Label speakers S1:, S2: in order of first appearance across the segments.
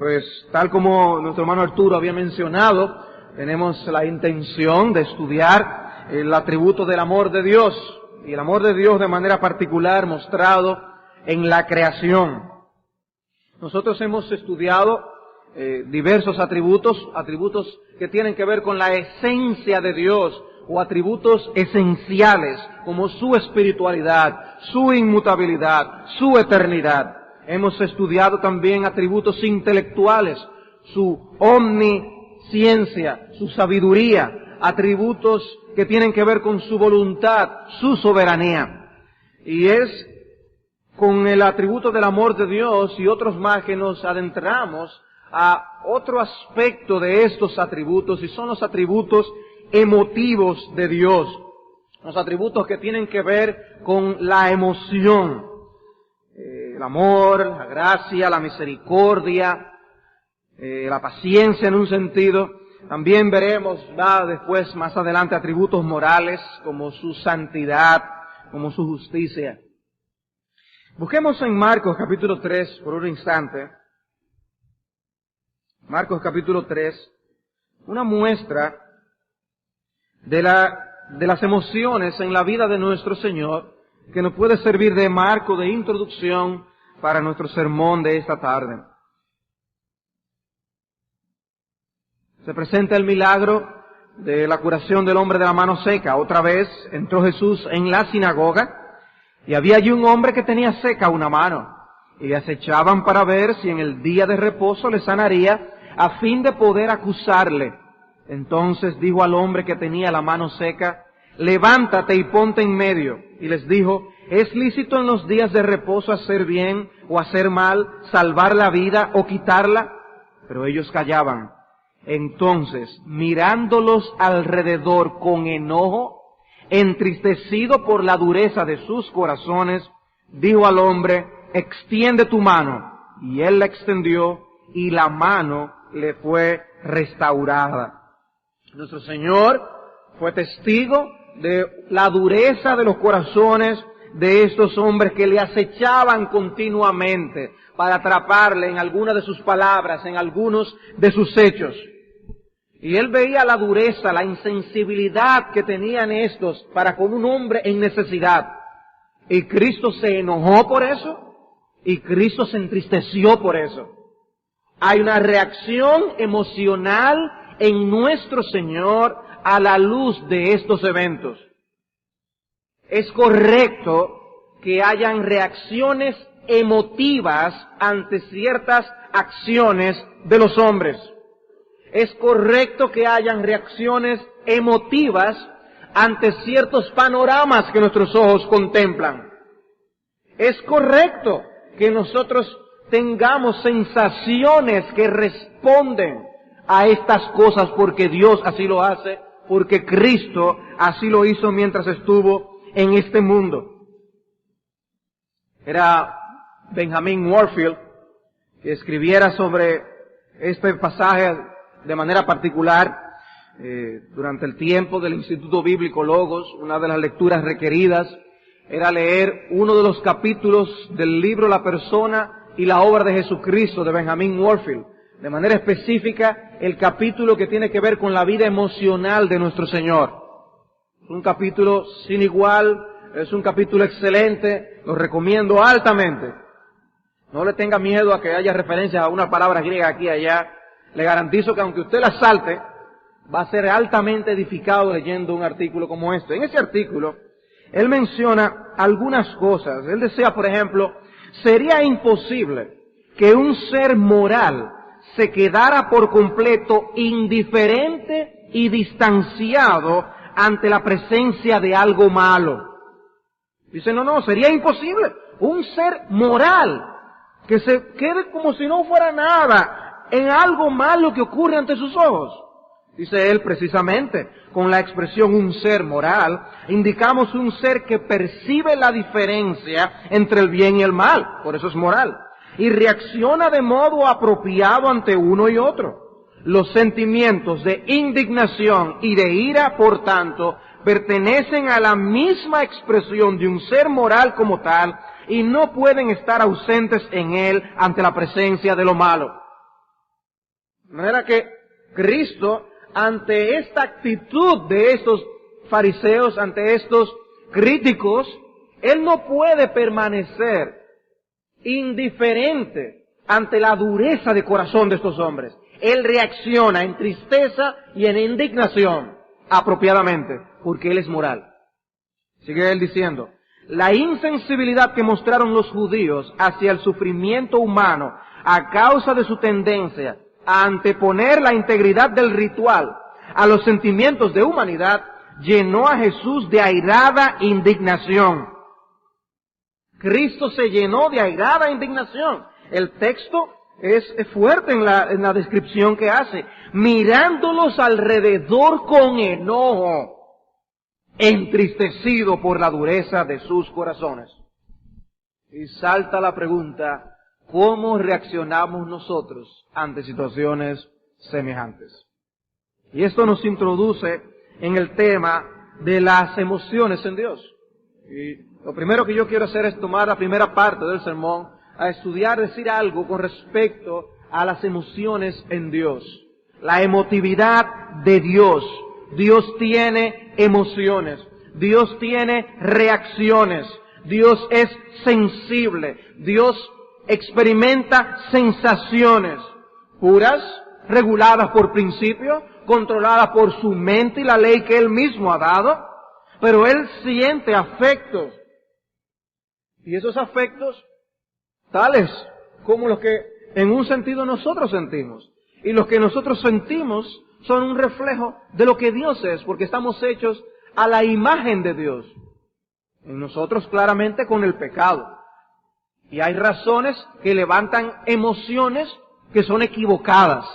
S1: Pues tal como nuestro hermano Arturo había mencionado, tenemos la intención de estudiar el atributo del amor de Dios, y el amor de Dios de manera particular mostrado en la creación. Nosotros hemos estudiado diversos atributos que tienen que ver con la esencia de Dios, o atributos esenciales, como su espiritualidad, su inmutabilidad, su eternidad. Hemos estudiado también atributos intelectuales, su omnisciencia, su sabiduría, atributos que tienen que ver con su voluntad, su soberanía. Y es con el atributo del amor de Dios y otros más que nos adentramos a otro aspecto de estos atributos, y son los atributos emotivos de Dios, los atributos que tienen que ver con la emoción, el amor, la gracia, la misericordia, la paciencia en un sentido. También veremos después, más adelante, atributos morales como su santidad, como su justicia. Busquemos en Marcos capítulo 3 por un instante. Marcos capítulo 3, una muestra de las emociones en la vida de nuestro Señor, que nos puede servir de marco de introducción para nuestro sermón de esta tarde. Se presenta el milagro de la curación del hombre de la mano seca. Otra vez entró Jesús en la sinagoga, y había allí un hombre que tenía seca una mano, y le acechaban para ver si en el día de reposo le sanaría, a fin de poder acusarle. Entonces dijo al hombre que tenía la mano seca: levántate y ponte en medio. Y les dijo: ¿es lícito en los días de reposo hacer bien o hacer mal, salvar la vida o quitarla? Pero ellos callaban. Entonces, mirándolos alrededor con enojo, entristecido por la dureza de sus corazones, dijo al hombre: extiende tu mano. Y él la extendió, y la mano le fue restaurada. Nuestro Señor fue testigo de la dureza de los corazones de estos hombres que le acechaban continuamente para atraparle en alguna de sus palabras, en algunos de sus hechos. Y Él veía la dureza, la insensibilidad que tenían estos para con un hombre en necesidad. Y Cristo se enojó por eso, y Cristo se entristeció por eso. Hay una reacción emocional en nuestro Señor a la luz de estos eventos. Es correcto que hayan reacciones emotivas ante ciertas acciones de los hombres. Es correcto que hayan reacciones emotivas ante ciertos panoramas que nuestros ojos contemplan. Es correcto que nosotros tengamos sensaciones que responden a estas cosas, porque Dios así lo hace, porque Cristo así lo hizo mientras estuvo en este mundo. Era Benjamin Warfield que escribiera sobre este pasaje de manera particular durante el tiempo del Instituto Bíblico Logos. Una de las lecturas requeridas era leer uno de los capítulos del libro La persona y la obra de Jesucristo de Benjamin Warfield. De manera específica, el capítulo que tiene que ver con la vida emocional de nuestro Señor. Es un capítulo sin igual, es un capítulo excelente, lo recomiendo altamente. No le tenga miedo a que haya referencias a una palabra griega aquí y allá. Le garantizo que aunque usted la salte, va a ser altamente edificado leyendo un artículo como este. En ese artículo, él menciona algunas cosas. Él desea, por ejemplo, sería imposible que un ser moral se quedara por completo indiferente y distanciado ante la presencia de algo malo. Dice, no, sería imposible. Un ser moral que se quede como si no fuera nada en algo malo que ocurre ante sus ojos. Dice él, precisamente, con la expresión un ser moral, indicamos un ser que percibe la diferencia entre el bien y el mal, por eso es moral, y reacciona de modo apropiado ante uno y otro. Los sentimientos de indignación y de ira, por tanto, pertenecen a la misma expresión de un ser moral como tal, y no pueden estar ausentes en él ante la presencia de lo malo. De manera que Cristo, ante esta actitud de estos fariseos, ante estos críticos, Él no puede permanecer indiferente ante la dureza de corazón de estos hombres. Él reacciona en tristeza y en indignación apropiadamente, porque Él es moral. Sigue Él diciendo, la insensibilidad que mostraron los judíos hacia el sufrimiento humano a causa de su tendencia a anteponer la integridad del ritual a los sentimientos de humanidad, llenó a Jesús de airada indignación. Cristo se llenó de airada indignación. El texto es fuerte en la descripción que hace. Mirándolos alrededor con enojo, entristecido por la dureza de sus corazones. Y salta la pregunta, ¿cómo reaccionamos nosotros ante situaciones semejantes? Y esto nos introduce en el tema de las emociones en Dios. Y lo primero que yo quiero hacer es tomar la primera parte del sermón a estudiar, decir algo con respecto a las emociones en Dios. La emotividad de Dios. Dios tiene emociones. Dios tiene reacciones. Dios es sensible. Dios experimenta sensaciones puras, reguladas por principio, controladas por su mente y la ley que Él mismo ha dado. Pero Él siente afectos. Y esos afectos, tales como los que en un sentido nosotros sentimos. Y los que nosotros sentimos son un reflejo de lo que Dios es, porque estamos hechos a la imagen de Dios. En nosotros claramente con el pecado. Y hay razones que levantan emociones que son equivocadas.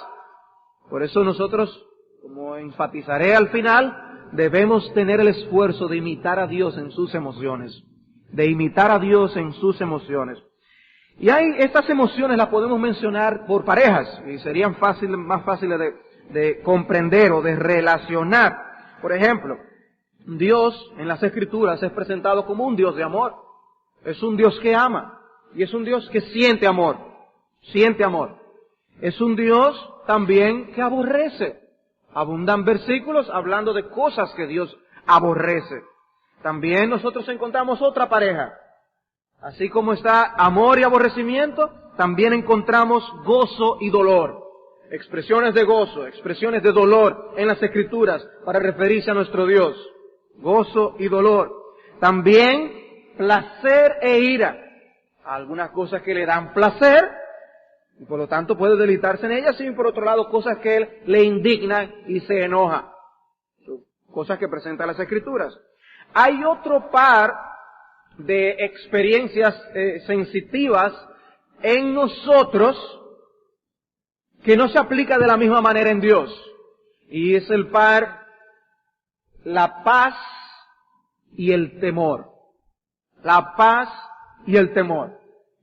S1: Por eso nosotros, como enfatizaré al final, debemos tener el esfuerzo de imitar a Dios en sus emociones. De imitar a Dios en sus emociones. Y estas emociones las podemos mencionar por parejas, y serían más fáciles de comprender o de relacionar. Por ejemplo, Dios en las Escrituras es presentado como un Dios de amor. Es un Dios que ama, y es un Dios que siente amor. Siente amor. Es un Dios también que aborrece. Abundan versículos hablando de cosas que Dios aborrece. También nosotros encontramos otra pareja. Así como está amor y aborrecimiento, también encontramos gozo y dolor. Expresiones de gozo, expresiones de dolor en las Escrituras para referirse a nuestro Dios. Gozo y dolor. También placer e ira. Algunas cosas que le dan placer y por lo tanto puede deleitarse en ellas, y por otro lado cosas que Él le indignan y se enoja. Cosas que presentan las Escrituras. Hay otro par de experiencias sensitivas en nosotros que no se aplica de la misma manera en Dios. Y es el par, la paz y el temor. La paz y el temor.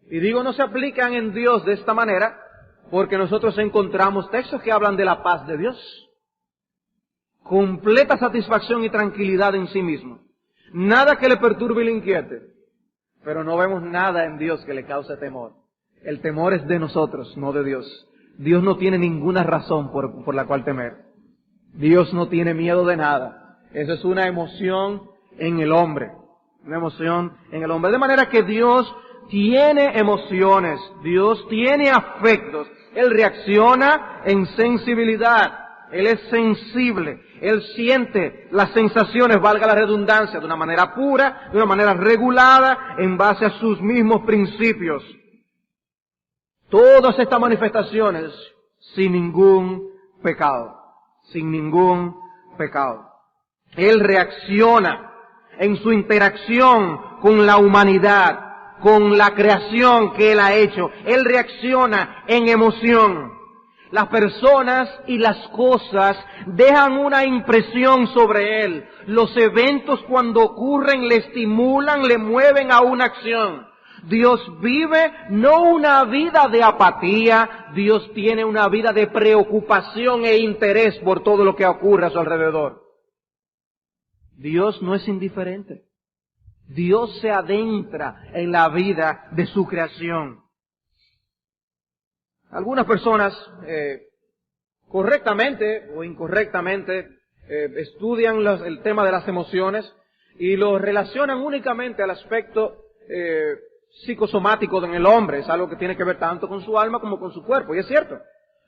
S1: Y digo no se aplican en Dios de esta manera porque nosotros encontramos textos que hablan de la paz de Dios. Completa satisfacción y tranquilidad en sí mismo. Nada que le perturbe y le inquiete. Pero no vemos nada en Dios que le cause temor. El temor es de nosotros, no de Dios. Dios no tiene ninguna razón por la cual temer. Dios no tiene miedo de nada. Esa es una emoción en el hombre. Una emoción en el hombre. De manera que Dios tiene emociones. Dios tiene afectos. Él reacciona en sensibilidad. Él es sensible. Él siente las sensaciones, valga la redundancia, de una manera pura, de una manera regulada, en base a sus mismos principios. Todas estas manifestaciones sin ningún pecado. Sin ningún pecado. Él reacciona en su interacción con la humanidad, con la creación que Él ha hecho. Él reacciona en emoción. Las personas y las cosas dejan una impresión sobre Él. Los eventos cuando ocurren le estimulan, le mueven a una acción. Dios vive no una vida de apatía, Dios tiene una vida de preocupación e interés por todo lo que ocurre a su alrededor. Dios no es indiferente. Dios se adentra en la vida de su creación. Algunas personas correctamente o incorrectamente estudian el tema de las emociones y lo relacionan únicamente al aspecto psicosomático en el hombre. Es algo que tiene que ver tanto con su alma como con su cuerpo. Y es cierto,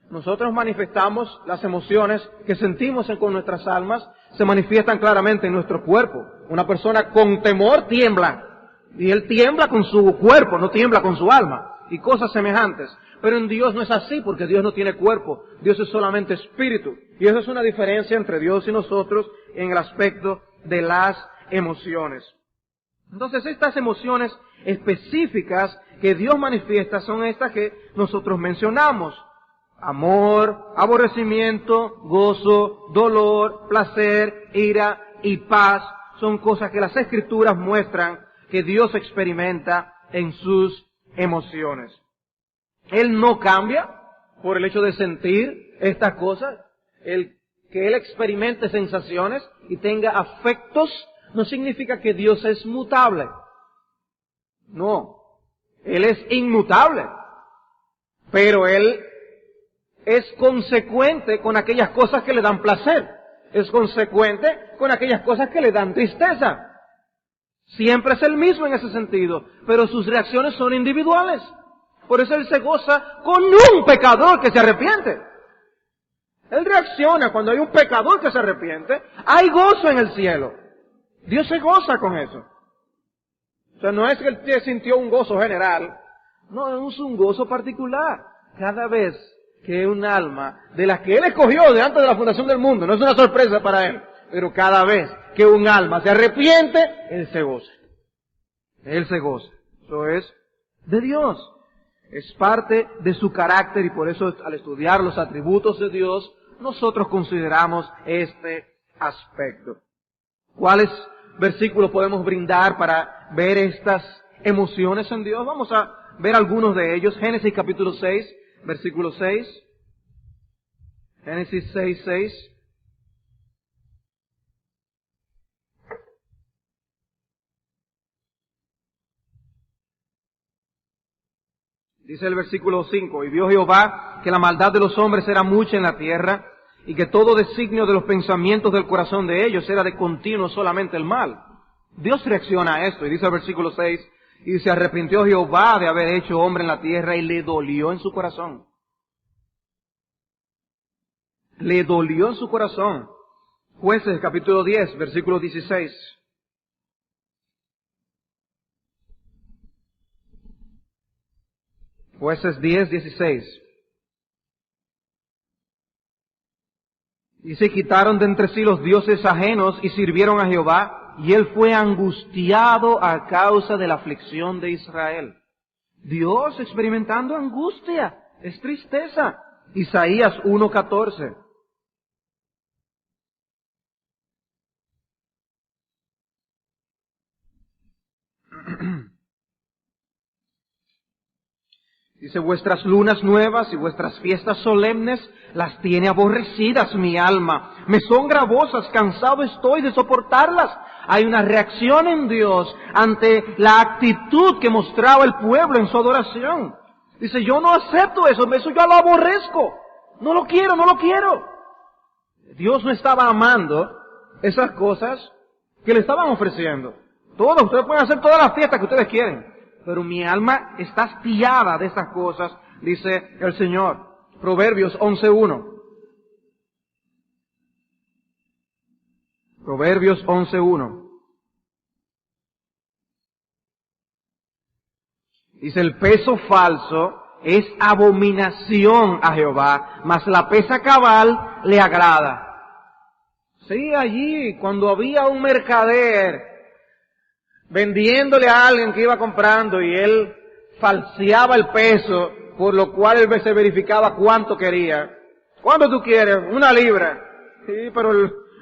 S1: nosotros manifestamos las emociones que sentimos con nuestras almas, se manifiestan claramente en nuestro cuerpo. Una persona con temor tiembla, y él tiembla con su cuerpo, no tiembla con su alma, y cosas semejantes. Pero en Dios no es así, porque Dios no tiene cuerpo, Dios es solamente espíritu. Y eso es una diferencia entre Dios y nosotros en el aspecto de las emociones. Entonces estas emociones específicas que Dios manifiesta son estas que nosotros mencionamos. Amor, aborrecimiento, gozo, dolor, placer, ira y paz son cosas que las Escrituras muestran que Dios experimenta en sus emociones. Él no cambia por el hecho de sentir estas cosas. Que Él experimente sensaciones y tenga afectos no significa que Dios es mutable. No, Él es inmutable. Pero Él es consecuente con aquellas cosas que le dan placer. Es consecuente con aquellas cosas que le dan tristeza. Siempre es el mismo en ese sentido, pero sus reacciones son individuales. Por eso Él se goza con un pecador que se arrepiente. Él reacciona cuando hay un pecador que se arrepiente. Hay gozo en el cielo. Dios se goza con eso. O sea, no es que Él sintió un gozo general. No, es un gozo particular. Cada vez que un alma de las que Él escogió de antes de la fundación del mundo, no es una sorpresa para Él, pero cada vez que un alma se arrepiente, Él se goza. Él se goza. Eso es de Dios. Es parte de su carácter y por eso al estudiar los atributos de Dios, nosotros consideramos este aspecto. ¿Cuáles versículos podemos brindar para ver estas emociones en Dios? Vamos a ver algunos de ellos. Génesis capítulo 6, versículo 6. Génesis 6, 6. Dice el versículo 5, y vio Jehová que la maldad de los hombres era mucha en la tierra, y que todo designio de los pensamientos del corazón de ellos era de continuo solamente el mal. Dios reacciona a esto, y dice el versículo 6, y se arrepintió Jehová de haber hecho hombre en la tierra, y le dolió en su corazón. Le dolió en su corazón. Jueces capítulo 10, versículo 16. Jueces 10, 16. Y se quitaron de entre sí los dioses ajenos y sirvieron a Jehová, y él fue angustiado a causa de la aflicción de Israel. Dios experimentando angustia, es tristeza. Isaías 1:14. Dice, vuestras lunas nuevas y vuestras fiestas solemnes las tiene aborrecidas mi alma. Me son gravosas, cansado estoy de soportarlas. Hay una reacción en Dios ante la actitud que mostraba el pueblo en su adoración. Dice, yo no acepto eso yo lo aborrezco. No lo quiero, no lo quiero. Dios no estaba amando esas cosas que le estaban ofreciendo. Ustedes pueden hacer todas las fiestas que ustedes quieren. Pero mi alma está hastiada de esas cosas, dice el Señor. Proverbios 11:1. Proverbios 11:1. Dice, el peso falso es abominación a Jehová, mas la pesa cabal le agrada. Sí, allí, cuando había un mercader vendiéndole a alguien que iba comprando y él falseaba el peso, por lo cual él se verificaba cuánto quería. ¿Cuánto tú quieres? 1 libra. Sí, pero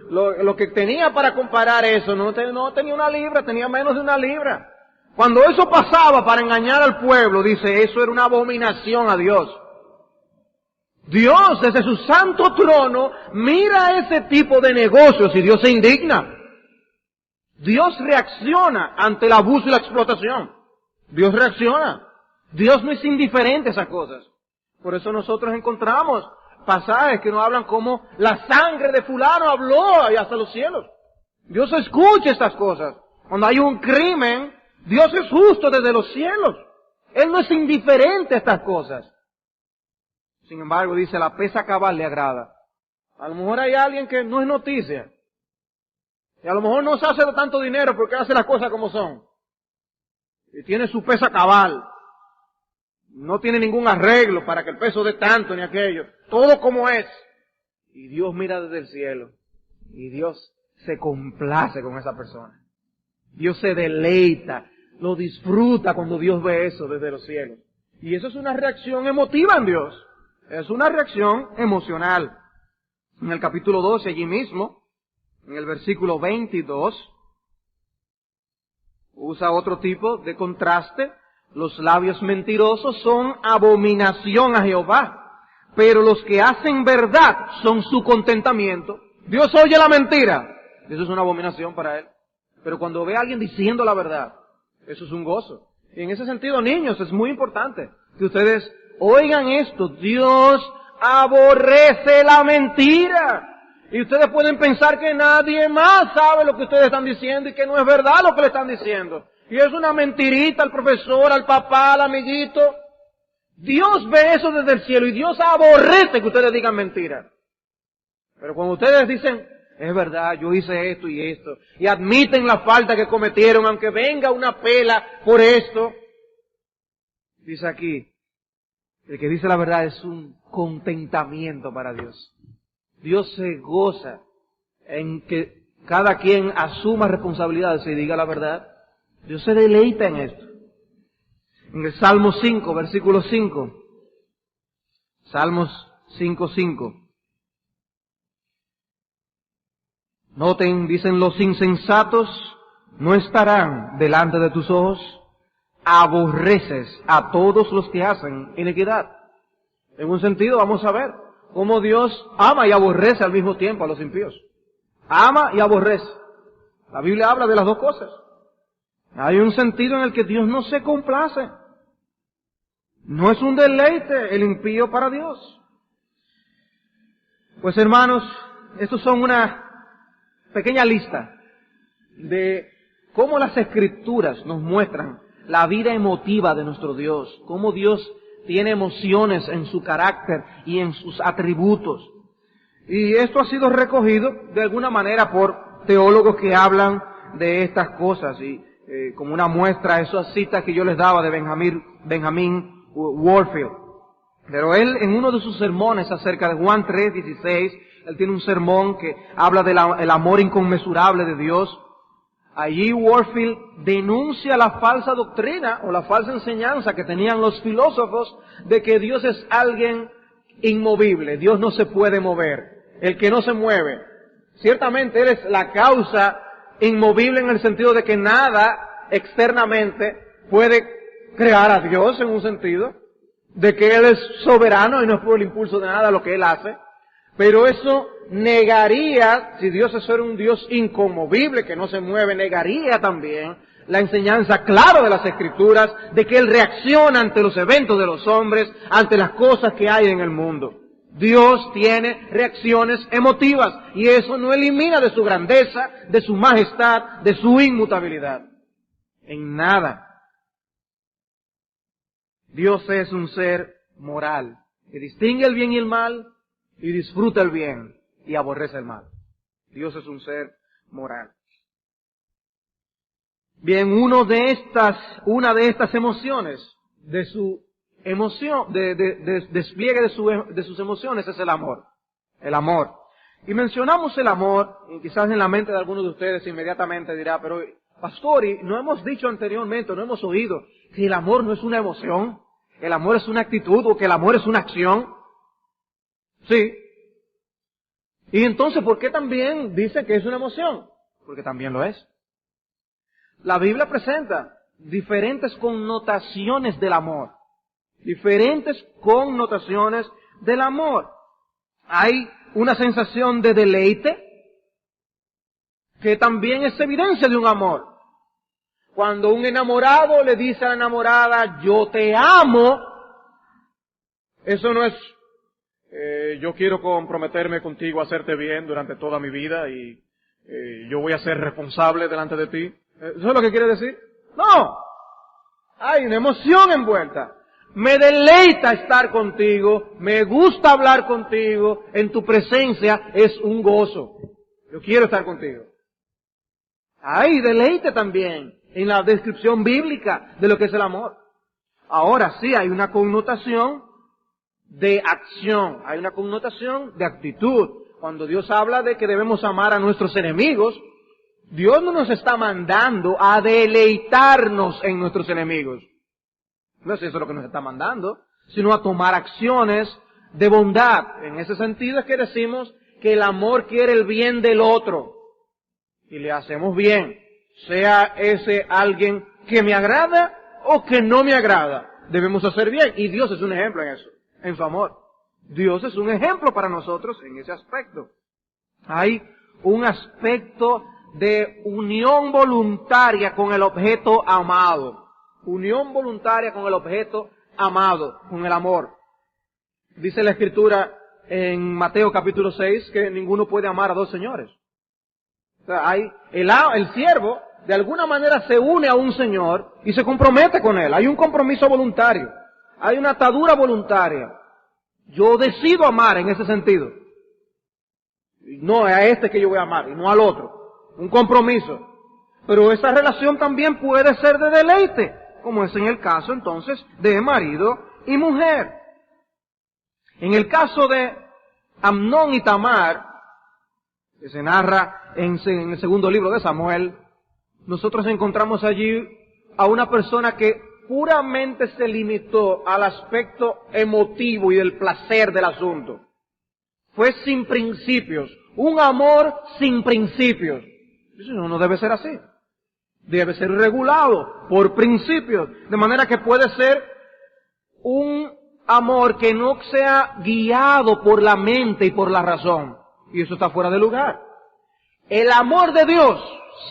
S1: lo que tenía para comparar eso no tenía 1 libra, tenía menos de 1 libra. Cuando eso pasaba para engañar al pueblo, dice, eso era una abominación a Dios. Dios desde su santo trono mira ese tipo de negocios y Dios se indigna. Dios reacciona ante el abuso y la explotación. Dios reacciona. Dios no es indiferente a esas cosas. Por eso nosotros encontramos pasajes que nos hablan cómo la sangre de fulano habló y hasta los cielos. Dios escucha estas cosas. Cuando hay un crimen, Dios es justo desde los cielos. Él no es indiferente a estas cosas. Sin embargo, dice, la pesa cabal le agrada. A lo mejor hay alguien que no es noticia. Y a lo mejor no se hace de tanto dinero porque hace las cosas como son. Y tiene su pesa cabal. No tiene ningún arreglo para que el peso dé tanto ni aquello. Todo como es. Y Dios mira desde el cielo. Y Dios se complace con esa persona. Dios se deleita, lo disfruta cuando Dios ve eso desde los cielos. Y eso es una reacción emotiva en Dios. Es una reacción emocional. En el capítulo 12, allí mismo, en el versículo 22, usa otro tipo de contraste. Los labios mentirosos son abominación a Jehová, pero los que hacen verdad son su contentamiento. Dios oye la mentira. Eso es una abominación para Él. Pero cuando ve a alguien diciendo la verdad, eso es un gozo. Y en ese sentido, niños, es muy importante que ustedes oigan esto. Dios aborrece la mentira. Y ustedes pueden pensar que nadie más sabe lo que ustedes están diciendo y que no es verdad lo que le están diciendo. Y es una mentirita al profesor, al papá, al amiguito. Dios ve eso desde el cielo y Dios aborrece que ustedes digan mentiras. Pero cuando ustedes dicen, es verdad, yo hice esto y esto, y admiten la falta que cometieron, aunque venga una pela por esto, dice aquí, el que dice la verdad es un contentamiento para Dios. Dios se goza en que cada quien asuma responsabilidades y diga la verdad. Dios se deleita en esto. En el Salmo 5, versículo 5. Salmos 5:5. Noten, dicen, los insensatos no estarán delante de tus ojos. Aborreces a todos los que hacen iniquidad. En un sentido, vamos a ver cómo Dios ama y aborrece al mismo tiempo a los impíos. Ama y aborrece. La Biblia habla de las dos cosas. Hay un sentido en el que Dios no se complace. No es un deleite el impío para Dios. Pues hermanos, estos son una pequeña lista de cómo las Escrituras nos muestran la vida emotiva de nuestro Dios, cómo Dios tiene emociones en su carácter y en sus atributos. Y esto ha sido recogido de alguna manera por teólogos que hablan de estas cosas. Y como una muestra, esas citas que yo les daba de Benjamin Warfield. Pero él, en uno de sus sermones acerca de Juan 3:16, él tiene un sermón que habla del amor inconmensurable de Dios. Allí Warfield denuncia la falsa doctrina o la falsa enseñanza que tenían los filósofos de que Dios es alguien inmovible, Dios no se puede mover, el que no se mueve. Ciertamente Él es la causa inmovible en el sentido de que nada externamente puede crear a Dios en un sentido, de que Él es soberano y no es por el impulso de nada lo que Él hace. Pero eso negaría, si Dios es un Dios inconmovible, que no se mueve, negaría también la enseñanza clara de las Escrituras de que Él reacciona ante los eventos de los hombres, ante las cosas que hay en el mundo. Dios tiene reacciones emotivas y eso no elimina de su grandeza, de su majestad, de su inmutabilidad. En nada. Dios es un ser moral que distingue el bien y el mal y disfruta el bien y aborrece el mal. Dios es un ser moral. Bien, una de estas emociones, de su emoción, despliegue de sus emociones es el amor. El amor. Y mencionamos el amor, y quizás en la mente de algunos de ustedes inmediatamente dirá, pero pastor, ¿no hemos dicho anteriormente, no hemos oído que el amor no es una emoción? ¿El amor es una actitud o que el amor es una acción? Sí. Y entonces, ¿por qué también dice que es una emoción? Porque también lo es. La Biblia presenta diferentes connotaciones del amor. Diferentes connotaciones del amor. Hay una sensación de deleite que también es evidencia de un amor. Cuando un enamorado le dice a la enamorada, yo te amo, eso no es, yo quiero comprometerme contigo a hacerte bien durante toda mi vida y yo voy a ser responsable delante de ti. ¿Eso es lo que quiere decir? No. Hay una emoción envuelta. Me deleita estar contigo, me gusta hablar contigo, en tu presencia es un gozo. Yo quiero estar contigo. Hay deleite también en la descripción bíblica de lo que es el amor. Ahora sí, hay una connotación de acción, hay una connotación de actitud. Cuando Dios habla de que debemos amar a nuestros enemigos, Dios no nos está mandando a deleitarnos en nuestros enemigos. No es eso lo que nos está mandando, sino a tomar acciones de bondad. En ese sentido es que decimos que el amor quiere el bien del otro. Y le hacemos bien, sea ese alguien que me agrada o que no me agrada. Debemos hacer bien. Y Dios es un ejemplo en eso, en su amor. Dios es un ejemplo para nosotros en ese aspecto. Hay un aspecto de unión voluntaria con el objeto amado. Unión voluntaria con el objeto amado, con el amor. Dice la Escritura en Mateo capítulo 6 que ninguno puede amar a dos señores. O sea, hay el siervo de alguna manera se une a un señor y se compromete con él. Hay un compromiso voluntario. Hay una atadura voluntaria. Yo decido amar en ese sentido. No a este que yo voy a amar y no al otro. Un compromiso. Pero esa relación también puede ser de deleite, como es en el caso entonces de marido y mujer. En el caso de Amnón y Tamar, que se narra en el segundo libro de Samuel, nosotros encontramos allí a una persona que puramente se limitó al aspecto emotivo y del placer del asunto. Fue sin principios, un amor sin principios. Eso no debe ser así. Debe ser regulado por principios, de manera que puede ser un amor que no sea guiado por la mente y por la razón. Y eso está fuera de lugar. El amor de Dios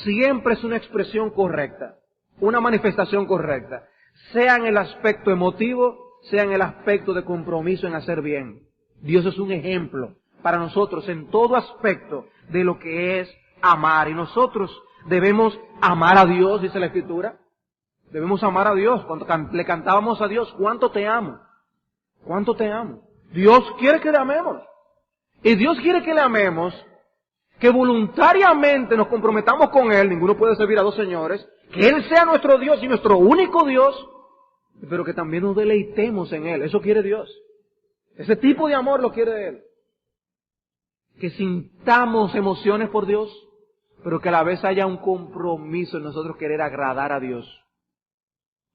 S1: siempre es una expresión correcta, una manifestación correcta, sea en el aspecto emotivo, sea en el aspecto de compromiso en hacer bien. Dios es un ejemplo para nosotros en todo aspecto de lo que es amar. Y nosotros debemos amar a Dios, dice la Escritura. Debemos amar a Dios. Cuando le cantábamos a Dios, ¿cuánto te amo? ¿Cuánto te amo? Dios quiere que le amemos. Y Dios quiere que le amemos, que voluntariamente nos comprometamos con Él. Ninguno puede servir a dos señores. Que Él sea nuestro Dios y nuestro único Dios, pero que también nos deleitemos en Él. Eso quiere Dios. Ese tipo de amor lo quiere Él. Que sintamos emociones por Dios, pero que a la vez haya un compromiso en nosotros querer agradar a Dios.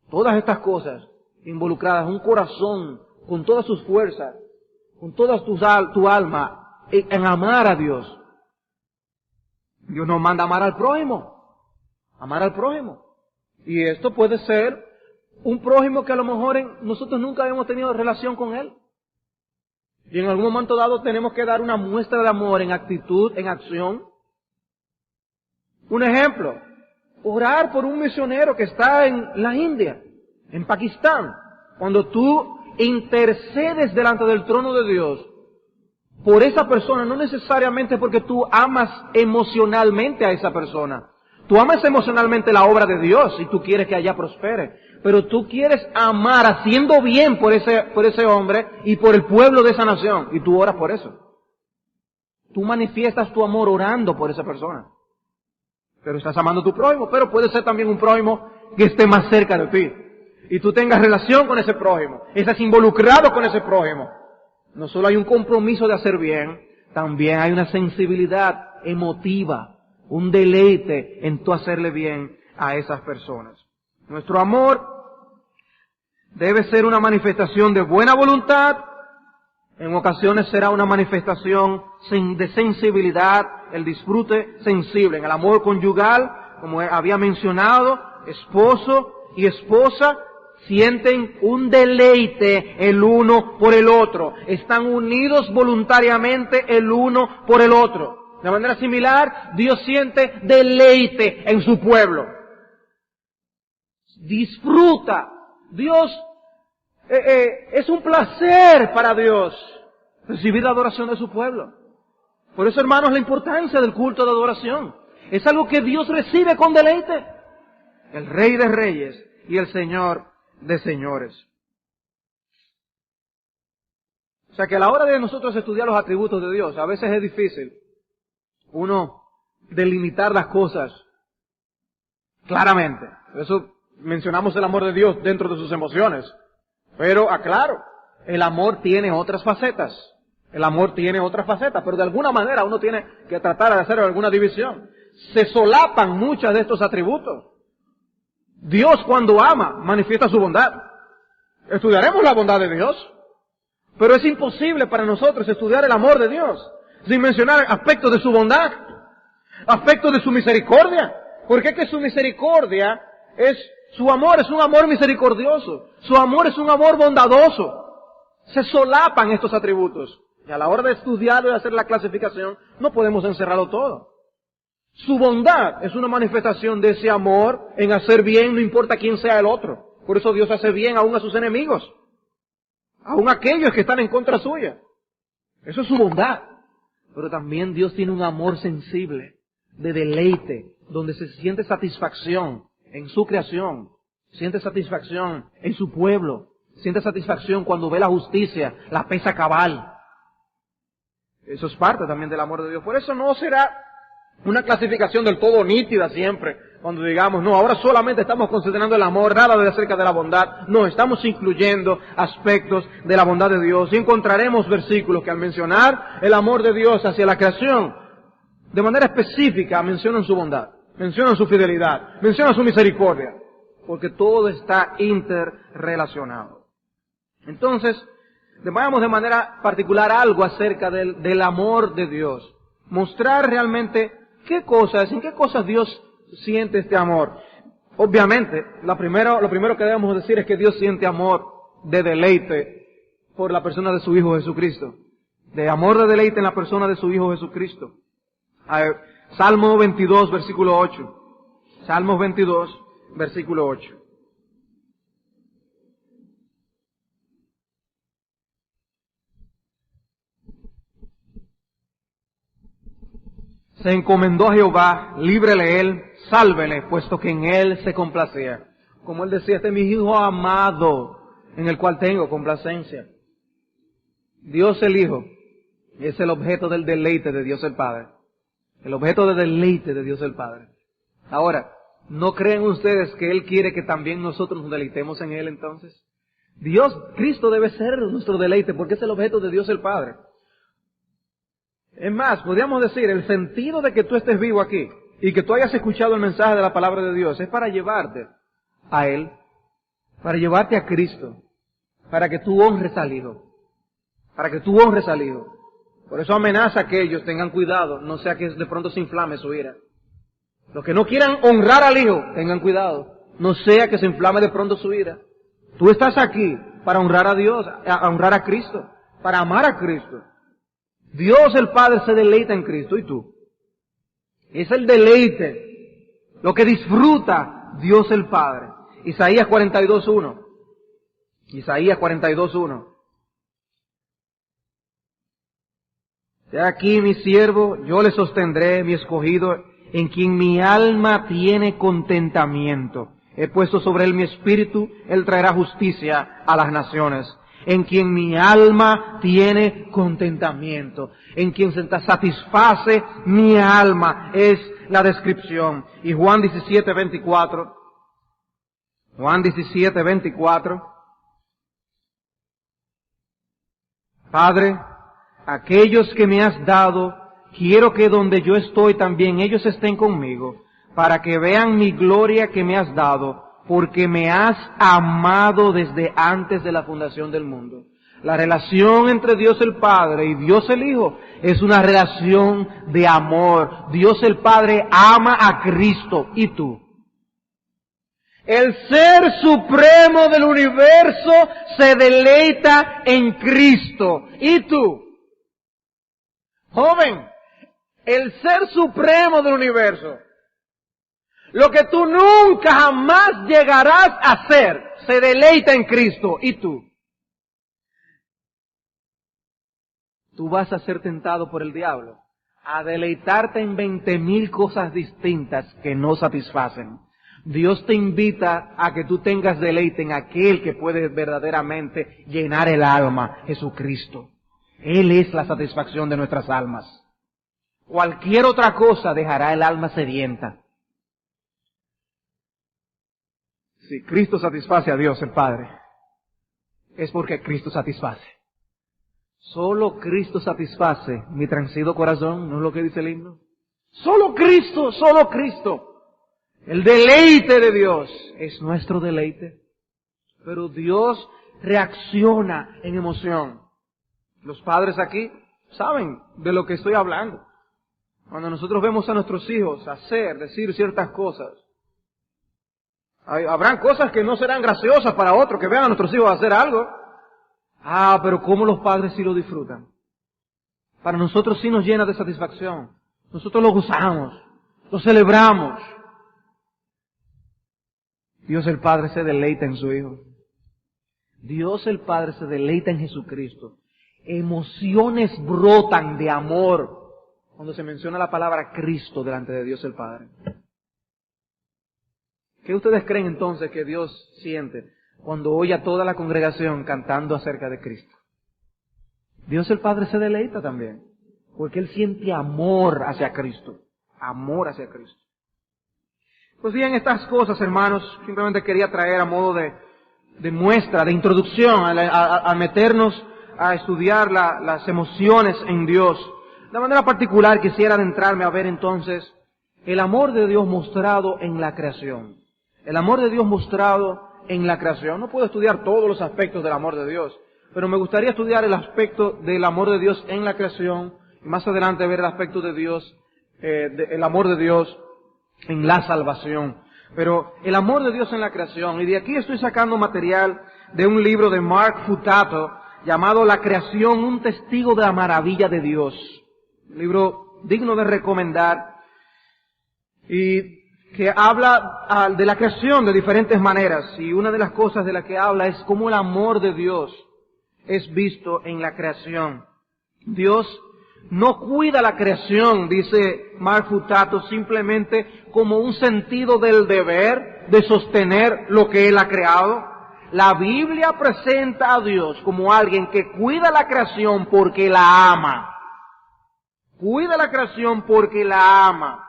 S1: Todas estas cosas involucradas, un corazón con todas sus fuerzas, con toda tu alma, en amar a Dios. Dios nos manda a amar al prójimo. Amar al prójimo. Y esto puede ser un prójimo que a lo mejor nosotros nunca habíamos tenido relación con él. Y en algún momento dado tenemos que dar una muestra de amor en actitud, en acción. Un ejemplo, orar por un misionero que está en la India, en Pakistán. Cuando tú intercedes delante del trono de Dios por esa persona, no necesariamente porque tú amas emocionalmente a esa persona. Tú amas emocionalmente la obra de Dios y tú quieres que allá prospere. Pero tú quieres amar haciendo bien por ese hombre y por el pueblo de esa nación. Y tú oras por eso. Tú manifiestas tu amor orando por esa persona. Pero estás amando a tu prójimo. Pero puede ser también un prójimo que esté más cerca de ti. Y tú tengas relación con ese prójimo. Estás involucrado con ese prójimo. No solo hay un compromiso de hacer bien, también hay una sensibilidad emotiva, un deleite en tú hacerle bien a esas personas. Nuestro amor debe ser una manifestación de buena voluntad, en ocasiones será una manifestación de sensibilidad, el disfrute sensible. En el amor conyugal, como había mencionado, esposo y esposa sienten un deleite el uno por el otro. Están unidos voluntariamente el uno por el otro. De manera similar, Dios siente deleite en su pueblo. Disfruta. Dios, es un placer para Dios recibir la adoración de su pueblo. Por eso, hermanos, la importancia del culto de adoración. Es algo que Dios recibe con deleite. El Rey de Reyes y el Señor de Señores. O sea que a la hora de nosotros estudiar los atributos de Dios, a veces es difícil uno delimitar las cosas claramente. Por eso mencionamos el amor de Dios dentro de sus emociones. Pero aclaro, el amor tiene otras facetas. El amor tiene otras facetas, pero de alguna manera uno tiene que tratar de hacer alguna división. Se solapan muchos de estos atributos. Dios, cuando ama, manifiesta su bondad. Estudiaremos la bondad de Dios, pero es imposible para nosotros estudiar el amor de Dios sin mencionar aspectos de su bondad, aspectos de su misericordia. Porque es que su misericordia su amor es un amor misericordioso. Su amor es un amor bondadoso. Se solapan estos atributos. Y a la hora de estudiarlo y hacer la clasificación, no podemos encerrarlo todo. Su bondad es una manifestación de ese amor en hacer bien, no importa quién sea el otro. Por eso Dios hace bien aún a sus enemigos, aún a aquellos que están en contra suya. Eso es su bondad. Pero también Dios tiene un amor sensible, de deleite, donde se siente satisfacción en su creación, siente satisfacción en su pueblo, siente satisfacción cuando ve la justicia, la pesa cabal. Eso es parte también del amor de Dios. Por eso no será una clasificación del todo nítida siempre, cuando digamos, no, ahora solamente estamos considerando el amor, nada de acerca de la bondad. No, estamos incluyendo aspectos de la bondad de Dios. Y encontraremos versículos que al mencionar el amor de Dios hacia la creación, de manera específica mencionan su bondad, mencionan su fidelidad, mencionan su misericordia, porque todo está interrelacionado. Entonces, veamos de manera particular algo acerca del amor de Dios. Mostrar realmente en qué cosas Dios siente este amor. Obviamente, lo primero que debemos decir es que Dios siente amor de deleite por la persona de su Hijo Jesucristo. De amor de deleite en la persona de su Hijo Jesucristo. Salmo 22, versículo 8. Salmos 22, versículo 8. Se encomendó a Jehová, líbrele él, sálvele, puesto que en él se complacía. Como él decía, este es mi Hijo amado, en el cual tengo complacencia. Dios el Hijo es el objeto del deleite de Dios el Padre. El objeto de deleite de Dios el Padre. Ahora, ¿no creen ustedes que Él quiere que también nosotros nos deleitemos en Él entonces? Cristo debe ser nuestro deleite porque es el objeto de Dios el Padre. Es más, podríamos decir, el sentido de que tú estés vivo aquí y que tú hayas escuchado el mensaje de la palabra de Dios es para llevarte a Él, para llevarte a Cristo, para que tú honres al Hijo, para que tú honres al Hijo. Por eso amenaza a que ellos tengan cuidado, no sea que de pronto se inflame su ira. Los que no quieran honrar al Hijo, tengan cuidado, no sea que se inflame de pronto su ira. Tú estás aquí para honrar a Dios, a honrar a Cristo, para amar a Cristo. Dios el Padre se deleita en Cristo, ¿y tú? Es el deleite, lo que disfruta Dios el Padre. Isaías 42:1. Isaías 42:1. He aquí mi siervo, yo le sostendré, mi escogido, en quien mi alma tiene contentamiento. He puesto sobre él mi espíritu, él traerá justicia a las naciones. En quien mi alma tiene contentamiento, en quien se satisface mi alma, es la descripción. Y Juan 17:24, Juan 17:24, Padre, aquellos que me has dado, quiero que donde yo estoy también ellos estén conmigo, para que vean mi gloria que me has dado, porque me has amado desde antes de la fundación del mundo. La relación entre Dios el Padre y Dios el Hijo es una relación de amor. Dios el Padre ama a Cristo y tú. El Ser Supremo del universo se deleita en Cristo y tú. Joven, el Ser Supremo del universo, lo que tú nunca jamás llegarás a ser, se deleita en Cristo. ¿Y tú? tú vas a ser tentado por el diablo a deleitarte en 20,000 cosas distintas que no satisfacen. Dios te invita a que tú tengas deleite en aquel que puede verdaderamente llenar el alma, Jesucristo. Él es la satisfacción de nuestras almas. Cualquier otra cosa dejará el alma sedienta. Si Cristo satisface a Dios el Padre, es porque Cristo satisface. Solo Cristo satisface mi transido corazón, ¿no es lo que dice el himno? Solo Cristo, solo Cristo. El deleite de Dios es nuestro deleite. Pero Dios reacciona en emoción. Los padres aquí saben de lo que estoy hablando. Cuando nosotros vemos a nuestros hijos hacer, decir ciertas cosas, habrán cosas que no serán graciosas para otros, que vean a nuestros hijos hacer algo. Pero cómo los padres sí lo disfrutan. Para nosotros sí nos llena de satisfacción. Nosotros lo gozamos, lo celebramos. Dios el Padre se deleita en su Hijo. Dios el Padre se deleita en Jesucristo. Emociones brotan de amor cuando se menciona la palabra Cristo delante de Dios el Padre. ¿Qué ustedes creen entonces que Dios siente cuando oye a toda la congregación cantando acerca de Cristo? Dios el Padre se deleita también, porque Él siente amor hacia Cristo. Amor hacia Cristo. Pues bien, estas cosas, hermanos, simplemente quería traer a modo de muestra, de introducción, a meternos a estudiar las emociones en Dios. De manera particular quisiera adentrarme a ver entonces el amor de Dios mostrado en la creación. El amor de Dios mostrado en la creación. No puedo estudiar todos los aspectos del amor de Dios, pero me gustaría estudiar el aspecto del amor de Dios en la creación y más adelante ver el aspecto de Dios, el amor de Dios en la salvación. Pero el amor de Dios en la creación, y de aquí estoy sacando material de un libro de Mark Futato llamado La creación, un testigo de la maravilla de Dios. Un libro digno de recomendar y que habla de la creación de diferentes maneras. Y una de las cosas de las que habla es cómo el amor de Dios es visto en la creación. Dios no cuida la creación, dice Mark Futato, simplemente como un sentido del deber de sostener lo que Él ha creado. La Biblia presenta a Dios como alguien que cuida la creación porque la ama. Cuida la creación porque la ama.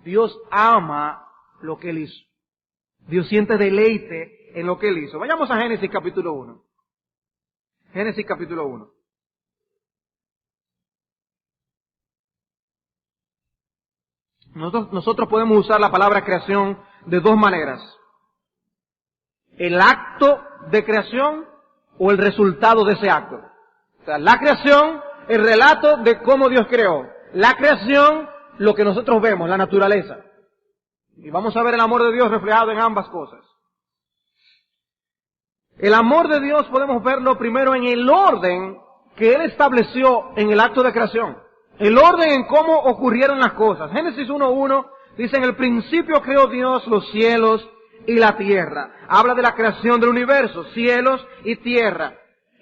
S1: Dios ama lo que Él hizo. Dios siente deleite en lo que Él hizo. Vayamos a Génesis capítulo 1. Génesis capítulo 1. Nosotros podemos usar la palabra creación de dos maneras. El acto de creación o el resultado de ese acto. O sea, la creación, el relato de cómo Dios creó. La creación, lo que nosotros vemos, la naturaleza. Y vamos a ver el amor de Dios reflejado en ambas cosas. El amor de Dios podemos verlo primero en el orden que Él estableció en el acto de creación. El orden en cómo ocurrieron las cosas. Génesis 1:1 dice: en el principio creó Dios los cielos y la tierra. Habla de la creación del universo, cielos y tierra.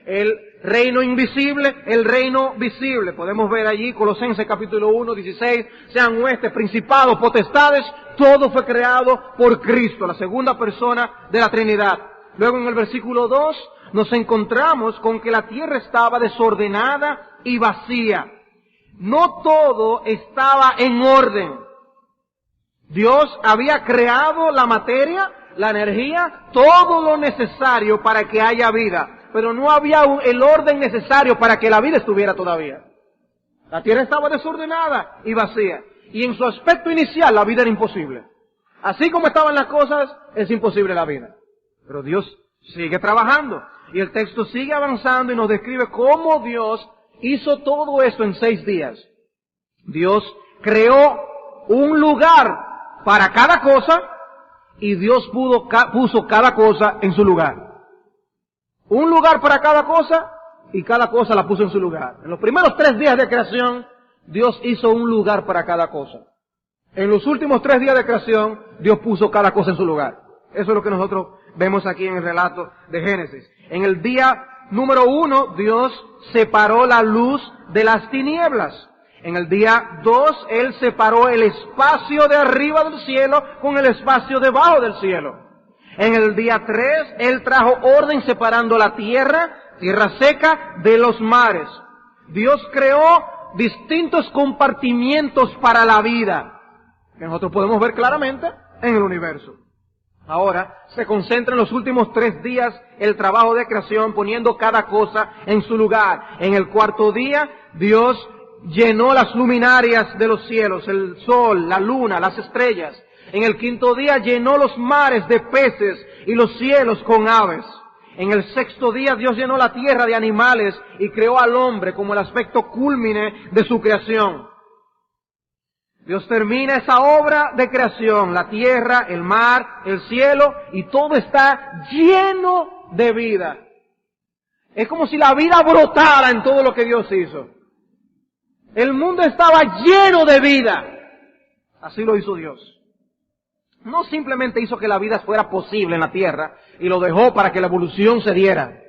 S1: El reino invisible, el reino visible. Podemos ver allí Colosenses capítulo 1:16, sean huestes, principados, potestades, todo fue creado por Cristo, la segunda persona de la Trinidad. Luego en el versículo 2 nos encontramos con que la tierra estaba desordenada y vacía. No todo estaba en orden. Dios había creado la materia, la energía, todo lo necesario para que haya vida, pero no había el orden necesario para que la vida estuviera todavía. La tierra estaba desordenada y vacía, y en su aspecto inicial la vida era imposible. Así como estaban las cosas, es imposible la vida. Pero Dios sigue trabajando, y el texto sigue avanzando y nos describe cómo Dios hizo todo esto en 6 días. Dios creó un lugar para cada cosa y Dios puso cada cosa en su lugar. Un lugar para cada cosa y cada cosa la puso en su lugar. En los primeros 3 días de creación, Dios hizo un lugar para cada cosa. En los últimos 3 días de creación, Dios puso cada cosa en su lugar. Eso es lo que nosotros vemos aquí en el relato de Génesis. En el día número 1, Dios separó la luz de las tinieblas. En el día 2, Él separó el espacio de arriba del cielo con el espacio debajo del cielo. En el día 3, Él trajo orden separando la tierra seca, de los mares. Dios creó distintos compartimientos para la vida, que nosotros podemos ver claramente en el universo. Ahora se concentra en los últimos 3 días el trabajo de creación, poniendo cada cosa en su lugar. En el cuarto día, Dios llenó las luminarias de los cielos, el sol, la luna, las estrellas. En el quinto día llenó los mares de peces y los cielos con aves. En el sexto día Dios llenó la tierra de animales y creó al hombre como el aspecto cúlmine de su creación. Dios termina esa obra de creación, la tierra, el mar, el cielo, y todo está lleno de vida. Es como si la vida brotara en todo lo que Dios hizo. El mundo estaba lleno de vida. Así lo hizo Dios. No simplemente hizo que la vida fuera posible en la tierra y lo dejó para que la evolución se diera.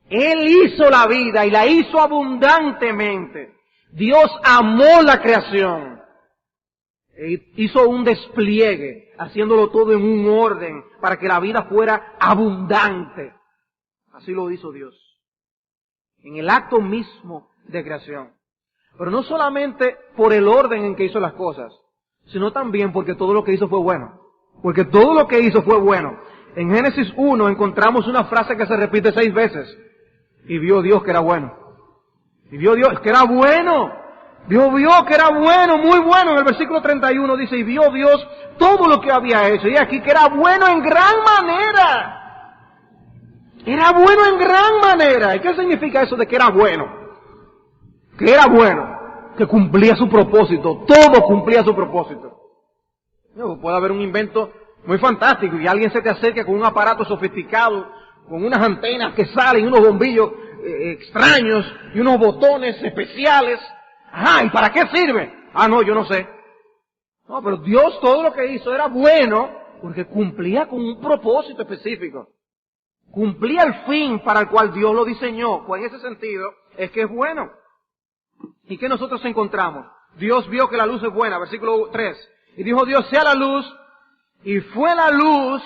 S1: Él hizo la vida y la hizo abundantemente. Dios amó la creación e hizo un despliegue, haciéndolo todo en un orden para que la vida fuera abundante. Así lo hizo Dios, en el acto mismo de creación. Pero no solamente por el orden en que hizo las cosas, sino también porque todo lo que hizo fue bueno. Porque todo lo que hizo fue bueno. En Génesis 1 encontramos una frase que se repite 6 veces. Y vio Dios que era bueno. Y vio Dios que era bueno. Dios vio que era bueno, muy bueno. En el versículo 31 dice, y vio Dios todo lo que había hecho. Y aquí que era bueno en gran manera. Era bueno en gran manera. ¿Y qué significa eso de que era bueno? Que era bueno. Que cumplía su propósito. Todo cumplía su propósito. Puede haber un invento muy fantástico y alguien se te acerca con un aparato sofisticado, con unas antenas que salen, unos bombillos extraños y unos botones especiales. Ajá, ¿y para qué sirve? Ah, no, yo no sé. No, pero Dios todo lo que hizo era bueno porque cumplía con un propósito específico. Cumplía el fin para el cual Dios lo diseñó. Pues en ese sentido es que es bueno. ¿Y qué nosotros encontramos? Dios vio que la luz es buena, versículo 3. Y dijo Dios, sea la luz, y fue la luz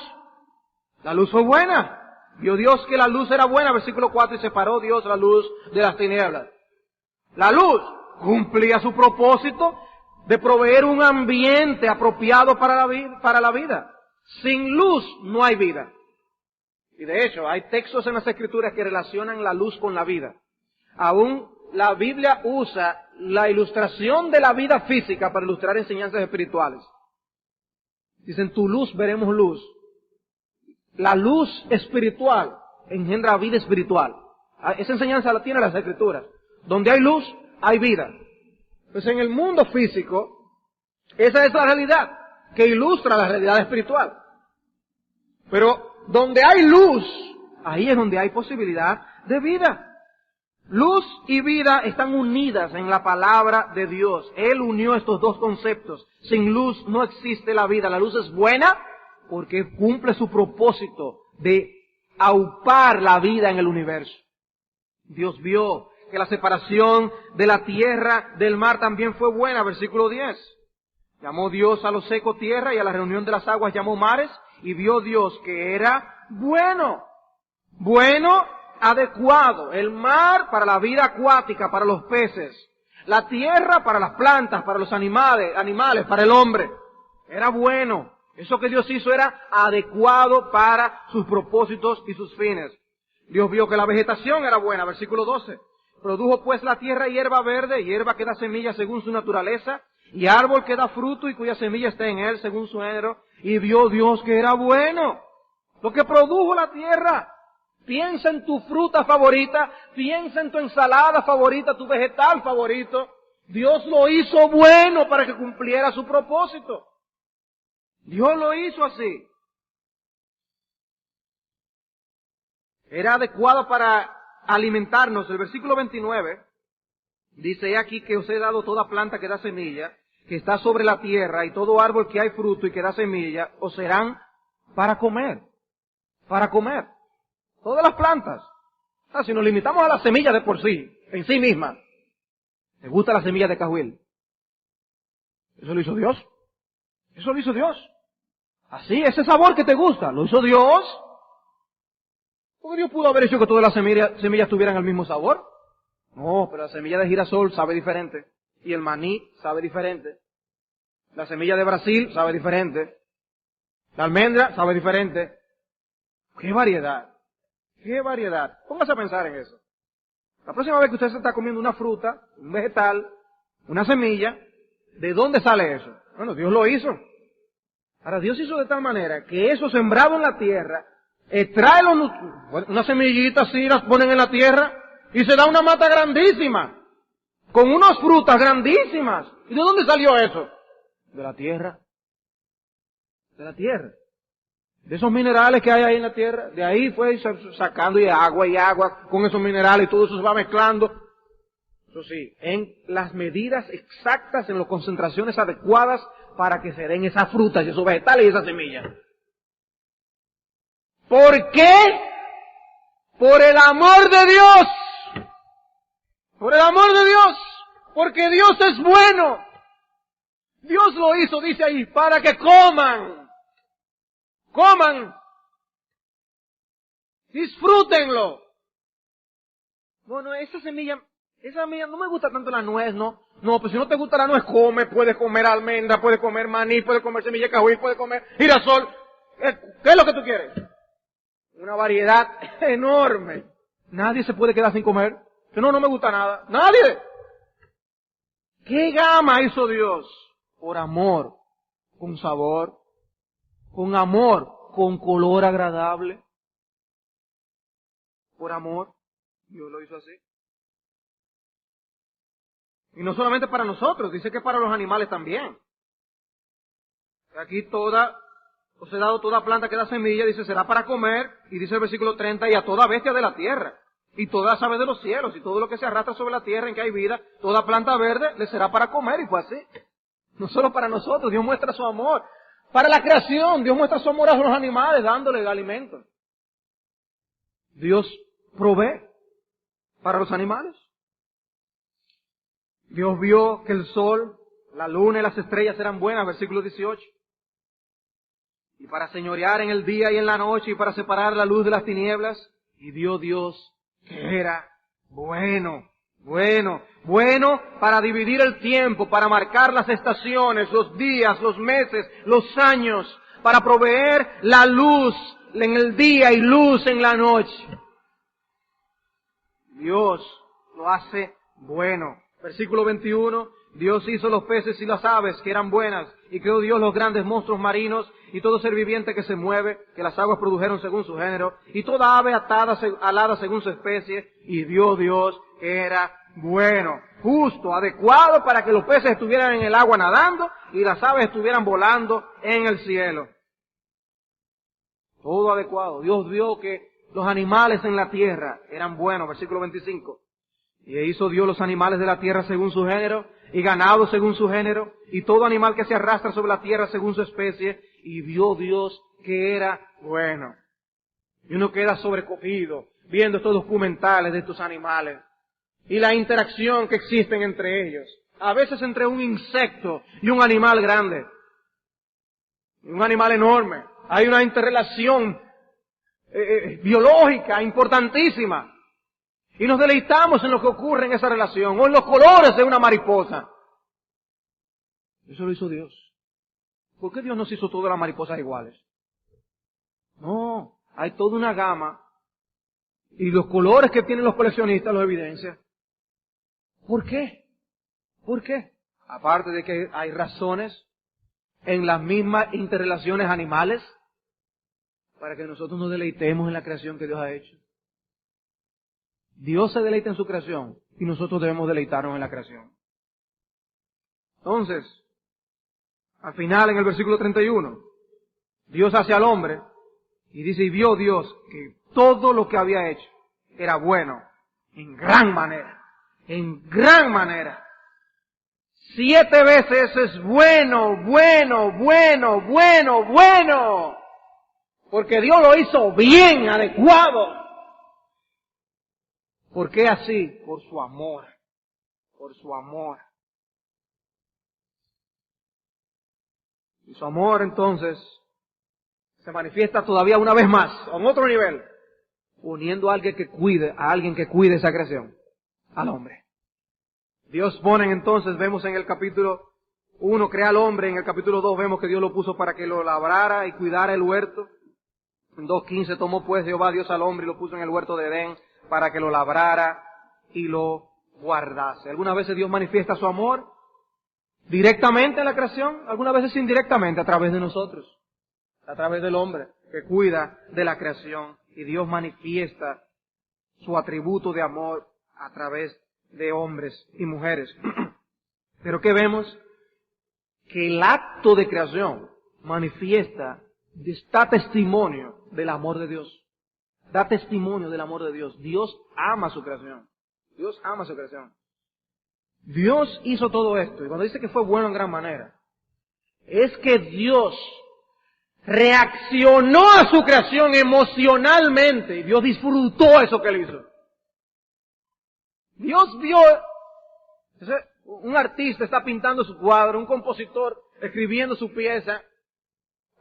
S1: fue buena. Vio Dios que la luz era buena, versículo 4, y separó Dios la luz de las tinieblas. La luz cumplía su propósito de proveer un ambiente apropiado para la vida. Sin luz no hay vida. Y de hecho, hay textos en las Escrituras que relacionan la luz con la vida. Aún la Biblia usa la ilustración de la vida física para ilustrar enseñanzas espirituales. Dicen, tu luz veremos luz. La luz espiritual engendra vida espiritual. Esa enseñanza la tiene las Escrituras. Donde hay luz, hay vida. Pues en el mundo físico, esa es la realidad que ilustra la realidad espiritual. Pero donde hay luz, ahí es donde hay posibilidad de vida. Luz y vida están unidas en la palabra de Dios. Él unió estos dos conceptos. Sin luz no existe la vida. La luz es buena porque cumple su propósito de aupar la vida en el universo. Dios vio que la separación de la tierra del mar también fue buena. Versículo 10. Llamó Dios a lo seco tierra y a la reunión de las aguas llamó mares. Y vio Dios que era bueno. Bueno, adecuado. El mar para la vida acuática, para los peces. La tierra para las plantas, para los animales, para el hombre. Era bueno. Eso que Dios hizo era adecuado para sus propósitos y sus fines. Dios vio que la vegetación era buena. Versículo 12. Produjo pues la tierra hierba verde, hierba que da semilla según su naturaleza, y árbol que da fruto y cuya semilla está en él según su género. Y vio Dios que era bueno. Lo que produjo la tierra. Piensa en tu fruta favorita, piensa en tu ensalada favorita, tu vegetal favorito. Dios lo hizo bueno para que cumpliera su propósito. Dios lo hizo así. Era adecuado para alimentarnos. El versículo 29 dice aquí que os he dado toda planta que da semilla, que está sobre la tierra, y todo árbol que hay fruto y que da semilla, os serán para comer. Para comer. Todas las plantas. Si nos limitamos a la semilla de por sí, en sí misma, ¿te gusta la semilla de cajuil? Eso lo hizo Dios. Eso lo hizo Dios. Así, ese sabor que te gusta, lo hizo Dios. Porque Dios pudo haber hecho que todas las semillas tuvieran el mismo sabor. No, pero la semilla de girasol sabe diferente. Y el maní sabe diferente. La semilla de Brasil sabe diferente. La almendra sabe diferente. ¡Qué variedad! ¡Qué variedad! Póngase a pensar en eso. La próxima vez que usted se está comiendo una fruta, un vegetal, una semilla, ¿de dónde sale eso? Bueno, Dios lo hizo. Ahora, Dios hizo de tal manera que eso sembrado en la tierra, extrae una semillita así, las ponen en la tierra, y se da una mata grandísima, con unas frutas grandísimas. ¿Y de dónde salió eso? De la tierra. De la tierra. De esos minerales que hay ahí en la tierra, de ahí fue sacando y agua, con esos minerales y todo eso se va mezclando. Eso sí, en las medidas exactas, en las concentraciones adecuadas para que se den esas frutas y esos vegetales y esas semillas. ¿Por qué? Por el amor de Dios. Por el amor de Dios. Porque Dios es bueno. Dios lo hizo, dice ahí, para que coman. Coman. Disfrútenlo. Bueno, esa semilla no me gusta tanto la nuez, ¿no? No, pues si no te gusta la nuez, puedes comer almendra, puedes comer maní, puedes comer semilla de cajuil, puedes comer girasol. ¿Qué es lo que tú quieres? Una variedad enorme. Nadie se puede quedar sin comer. No me gusta nada. ¡Nadie! ¿Qué gama hizo Dios? Por amor, con sabor, con amor, con color agradable. Por amor, Dios lo hizo así. Y no solamente para nosotros, dice que para los animales también. Aquí os he dado toda planta que da semilla, dice, será para comer, y dice el versículo 30, y a toda bestia de la tierra, y toda ave de los cielos, y todo lo que se arrastra sobre la tierra en que hay vida, toda planta verde le será para comer, y fue así. No solo para nosotros, Dios muestra su amor. Para la creación, Dios muestra su amor a los animales, dándole el alimento. Dios provee para los animales. Dios vio que el sol, la luna y las estrellas eran buenas, versículo 18. Y para señorear en el día y en la noche y para separar la luz de las tinieblas. Y vio Dios que era bueno para dividir el tiempo, para marcar las estaciones, los días, los meses, los años, para proveer la luz en el día y luz en la noche. Dios lo hace bueno. Versículo 21, Dios hizo los peces y las aves que eran buenas, y creó Dios los grandes monstruos marinos, y todo ser viviente que se mueve, que las aguas produjeron según su género, y toda ave alada según su especie, y vio Dios que era bueno, justo, adecuado para que los peces estuvieran en el agua nadando, y las aves estuvieran volando en el cielo. Todo adecuado. Dios vio que los animales en la tierra eran buenos, versículo 25. Y hizo Dios los animales de la tierra según su género, y ganado según su género, y todo animal que se arrastra sobre la tierra según su especie, y vio Dios que era bueno. Y uno queda sobrecogido viendo estos documentales de estos animales, y la interacción que existen entre ellos. A veces entre un insecto y un animal grande, un animal enorme. Hay una interrelación biológica importantísima. Y nos deleitamos en lo que ocurre en esa relación, o en los colores de una mariposa. Eso lo hizo Dios. ¿Por qué Dios nos hizo todas las mariposas iguales? No, hay toda una gama, y los colores que tienen los coleccionistas los evidencian. ¿Por qué? ¿Por qué? Aparte de que hay razones en las mismas interrelaciones animales para que nosotros nos deleitemos en la creación que Dios ha hecho. Dios se deleita en su creación y nosotros debemos deleitarnos en la creación. Entonces, al final en el versículo 31, Dios hace al hombre y dice, y vio Dios que todo lo que había hecho era bueno en gran manera, en gran manera. 7 veces es bueno. Porque Dios lo hizo bien, adecuado. ¿Por qué así? Por su amor. Por su amor. Y su amor entonces se manifiesta todavía una vez más, a un otro nivel, uniendo a alguien que cuide esa creación, al hombre. Dios pone entonces, vemos en el capítulo 1, crea al hombre, en el capítulo 2 vemos que Dios lo puso para que lo labrara y cuidara el huerto. En 2:15 tomó pues Jehová Dios al hombre y lo puso en el huerto de Edén para que lo labrara y lo guardase. Algunas veces Dios manifiesta su amor directamente en la creación, algunas veces indirectamente a través de nosotros, a través del hombre que cuida de la creación. Y Dios manifiesta su atributo de amor a través de hombres y mujeres. Pero ¿qué vemos? Que el acto de creación manifiesta, da testimonio del amor de Dios. Da testimonio del amor de Dios. Dios ama su creación. Dios ama su creación. Dios hizo todo esto. Y cuando dice que fue bueno en gran manera, es que Dios reaccionó a su creación emocionalmente. Y Dios disfrutó eso que él hizo. Dios vio, un artista está pintando su cuadro, un compositor escribiendo su pieza,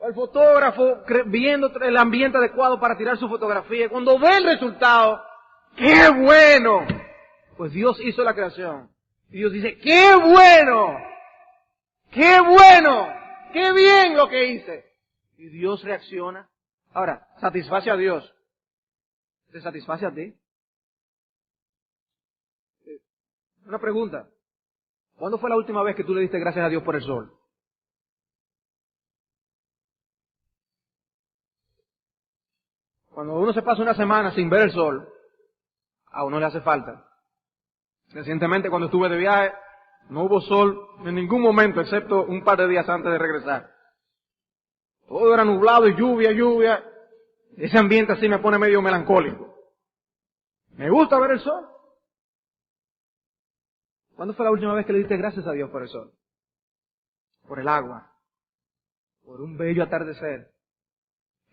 S1: el fotógrafo viendo el ambiente adecuado para tirar su fotografía. Cuando ve el resultado, ¡qué bueno! Pues Dios hizo la creación. Y Dios dice, ¡qué bueno! ¡Qué bueno! ¡Qué bien lo que hice! Y Dios reacciona. Ahora, satisface a Dios. ¿Te satisface a ti? Una pregunta. ¿Cuándo fue la última vez que tú le diste gracias a Dios por el sol? Cuando uno se pasa una semana sin ver el sol, a uno le hace falta. Recientemente cuando estuve de viaje, no hubo sol en ningún momento, excepto un par de días antes de regresar. Todo era nublado y lluvia. Ese ambiente así me pone medio melancólico. Me gusta ver el sol. ¿Cuándo fue la última vez que le diste gracias a Dios por el sol? Por el agua. Por un bello atardecer.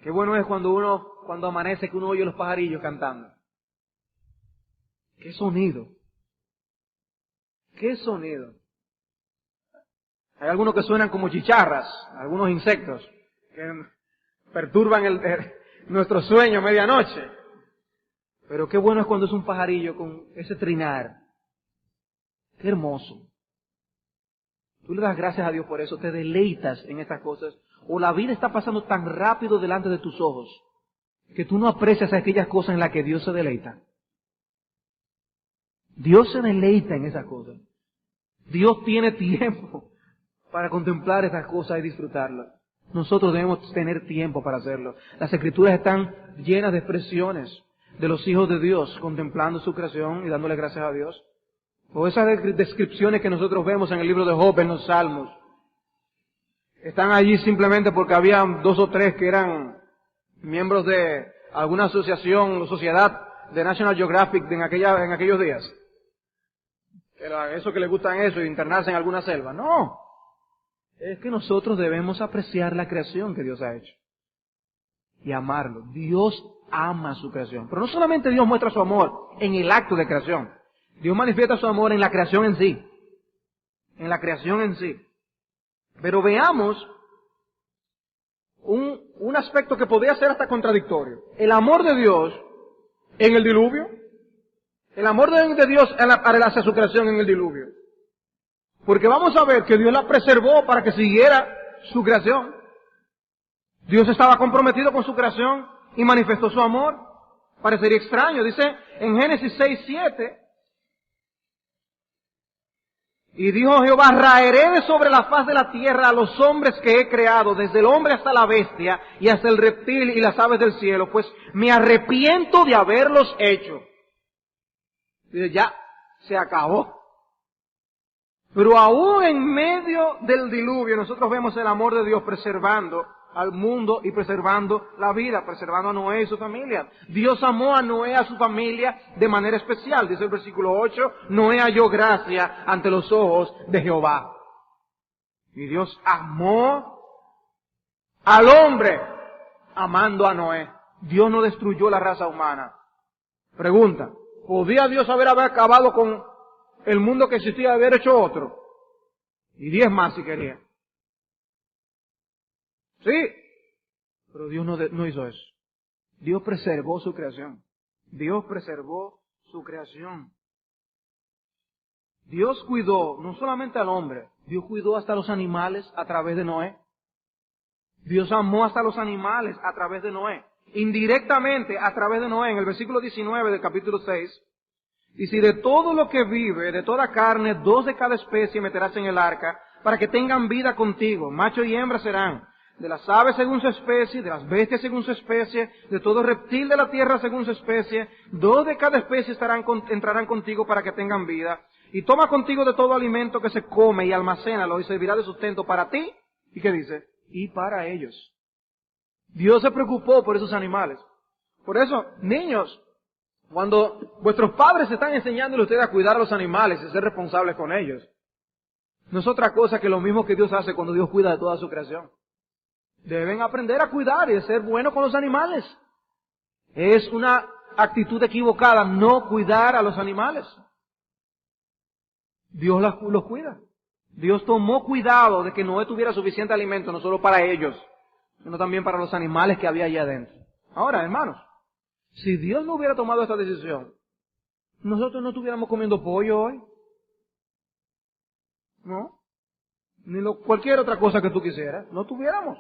S1: Qué bueno es cuando amanece, que uno oye los pajarillos cantando. ¡Qué sonido! ¡Qué sonido! Hay algunos que suenan como chicharras, algunos insectos, que perturban nuestro sueño a medianoche. Pero qué bueno es cuando es un pajarillo con ese trinar. ¡Qué hermoso! Tú le das gracias a Dios por eso, te deleitas en estas cosas. O la vida está pasando tan rápido delante de tus ojos que tú no aprecias aquellas cosas en las que Dios se deleita. Dios se deleita en esas cosas. Dios tiene tiempo para contemplar esas cosas y disfrutarlas. Nosotros debemos tener tiempo para hacerlo. Las Escrituras están llenas de expresiones de los hijos de Dios contemplando su creación y dándole gracias a Dios. O esas descripciones que nosotros vemos en el libro de Job, en los Salmos, están allí simplemente porque había 2 o 3 que eran miembros de alguna asociación o sociedad de National Geographic en aquellos días. Era eso que les gustan eso, y internarse en alguna selva. No. Es que nosotros debemos apreciar la creación que Dios ha hecho. Y amarlo. Dios ama su creación. Pero no solamente Dios muestra su amor en el acto de creación. Dios manifiesta su amor en la creación en sí. En la creación en sí. Pero veamos un aspecto que podría ser hasta contradictorio. El amor de Dios en el diluvio. El amor de Dios hacia su creación en el diluvio. Porque vamos a ver que Dios la preservó para que siguiera su creación. Dios estaba comprometido con su creación y manifestó su amor. Parecería extraño. Dice en Génesis 6:7. Y dijo Jehová, raeré de sobre la faz de la tierra a los hombres que he creado, desde el hombre hasta la bestia, y hasta el reptil y las aves del cielo, pues me arrepiento de haberlos hecho. Dice, ya, se acabó. Pero aún en medio del diluvio, nosotros vemos el amor de Dios preservando al mundo y preservando la vida, preservando a Noé y su familia. Dios amó a Noé y a su familia de manera especial. Dice el versículo 8, Noé halló gracia ante los ojos de Jehová. Y Dios amó al hombre amando a Noé. Dios no destruyó la raza humana. Pregunta, ¿Podía Dios haber acabado con el mundo que existía y haber hecho otro? Y 10 más si quería. Sí, pero Dios no hizo eso. Dios preservó su creación. Dios preservó su creación. Dios cuidó no solamente al hombre, Dios cuidó hasta los animales a través de Noé. Dios amó hasta los animales a través de Noé. Indirectamente a través de Noé. En el versículo 19 del capítulo 6, dice, de todo lo que vive, de toda carne, 2 de cada especie meterás en el arca, para que tengan vida contigo. Macho y hembra serán. De las aves según su especie, de las bestias según su especie, de todo reptil de la tierra según su especie, 2 de cada especie entrarán contigo para que tengan vida. Y toma contigo de todo alimento que se come y almacénalo y servirá de sustento para ti. ¿Y qué dice? Y para ellos. Dios se preocupó por esos animales. Por eso, niños, cuando vuestros padres están enseñándole a ustedes a cuidar a los animales y ser responsables con ellos, no es otra cosa que lo mismo que Dios hace cuando Dios cuida de toda su creación. Deben aprender a cuidar y a ser buenos con los animales. Es una actitud equivocada no cuidar a los animales. Dios los cuida. Dios tomó cuidado de que Noé tuviera suficiente alimento, no solo para ellos, sino también para los animales que había allá adentro. Ahora, hermanos, si Dios no hubiera tomado esta decisión, nosotros no estuviéramos comiendo pollo hoy. ¿No? Ni cualquier otra cosa que tú quisieras, no tuviéramos.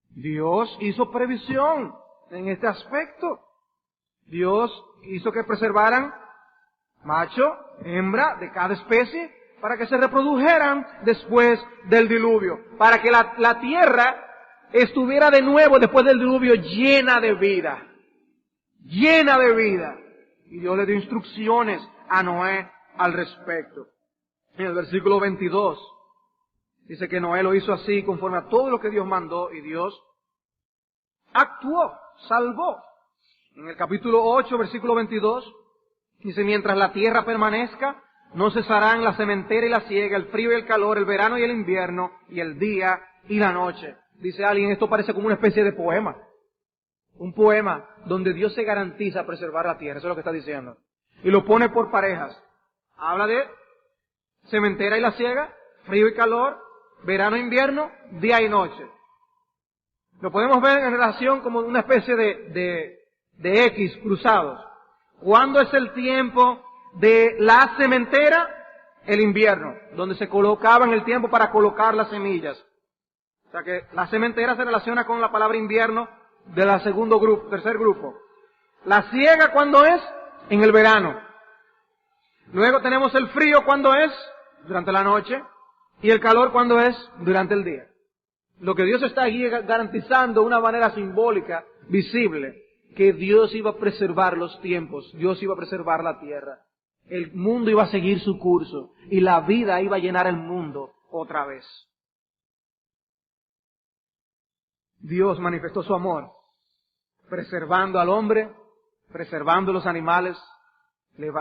S1: Dios hizo previsión en este aspecto. Dios hizo que preservaran macho, hembra de cada especie para que se reprodujeran después del diluvio, para que la tierra estuviera de nuevo después del diluvio llena de vida. Llena de vida. Y Dios le dio instrucciones a Noé al respecto. En el versículo 22 dice que Noé lo hizo así conforme a todo lo que Dios mandó y Dios actuó, salvó. En el capítulo 8, versículo 22, dice, mientras la tierra permanezca, no cesarán la sementera y la siega, el frío y el calor, el verano y el invierno, y el día y la noche. Dice alguien, esto parece como una especie de poema. Un poema donde Dios se garantiza preservar la tierra, eso es lo que está diciendo. Y lo pone por parejas. Habla de sementera y la siega, frío y calor, verano e invierno, día y noche. Lo podemos ver en relación como una especie de X cruzados. ¿Cuándo es el tiempo de la sementera? El invierno, donde se colocaban el tiempo para colocar las semillas. O sea que la sementera se relaciona con la palabra invierno de la tercer grupo. La siega, ¿cuándo es? En el verano. Luego tenemos el frío, ¿cuándo es? Durante la noche. Y el calor, ¿cuándo es? Durante el día. Lo que Dios está aquí garantizando de una manera simbólica, visible, que Dios iba a preservar los tiempos, Dios iba a preservar la tierra. El mundo iba a seguir su curso y la vida iba a llenar el mundo otra vez. Dios manifestó su amor, preservando al hombre, preservando los animales,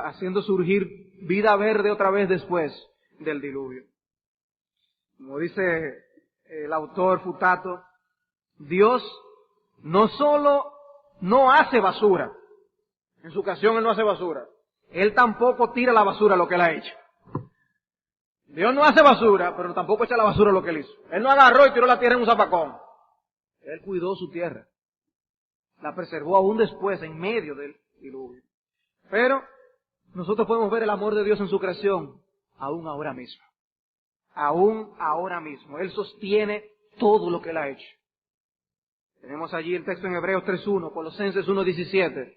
S1: haciendo surgir vida verde otra vez después del diluvio. Como dice el autor Futato, Dios no solo no hace basura, en su ocasión Él no hace basura, Él tampoco tira la basura lo que Él ha hecho. Dios no hace basura, pero tampoco echa la basura lo que Él hizo. Él no agarró y tiró la tierra en un zapacón. Él cuidó su tierra. La preservó aún después, en medio del diluvio. Pero nosotros podemos ver el amor de Dios en su creación, aún ahora mismo. Aún ahora mismo. Él sostiene todo lo que Él ha hecho. Tenemos allí el texto en Hebreos 3.1, Colosenses 1.17.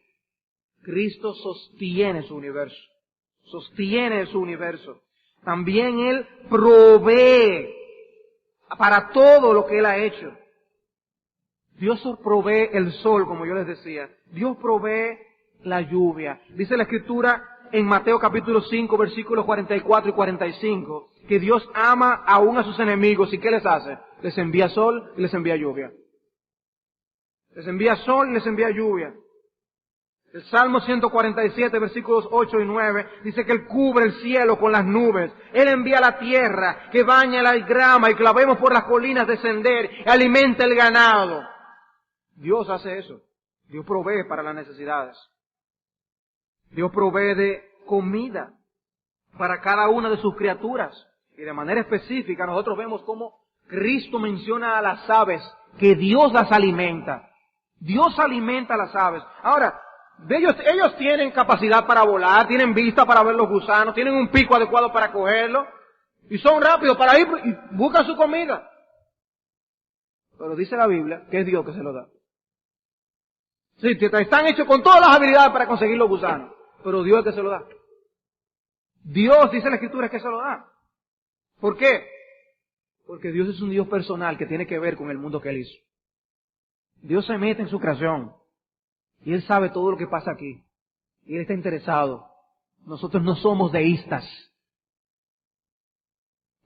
S1: Cristo sostiene su universo. Sostiene su universo. También Él provee para todo lo que Él ha hecho. Dios provee el sol, como yo les decía. Dios provee la lluvia. Dice la Escritura en Mateo capítulo 5, versículos 44 y 45, que Dios ama aún a sus enemigos. ¿Y qué les hace? Les envía sol y les envía lluvia. Les envía sol y les envía lluvia. El Salmo 147, versículos 8 y 9, dice que Él cubre el cielo con las nubes. Él envía la tierra que baña la grama y que la vemos por las colinas descender y alimenta el ganado. Dios hace eso. Dios provee para las necesidades. Dios provee de comida para cada una de sus criaturas. Y de manera específica nosotros vemos cómo Cristo menciona a las aves, que Dios las alimenta. Dios alimenta a las aves. Ahora, ellos tienen capacidad para volar, tienen vista para ver los gusanos, tienen un pico adecuado para cogerlo, y son rápidos para ir y buscan su comida. Pero dice la Biblia que es Dios que se lo da. Sí, están hechos con todas las habilidades para conseguir los gusanos, pero Dios es el que se lo da. Dios, dice la Escritura, es que se lo da. ¿Por qué? Porque Dios es un Dios personal que tiene que ver con el mundo que Él hizo. Dios se mete en su creación y Él sabe todo lo que pasa aquí. Y Él está interesado. Nosotros no somos deístas.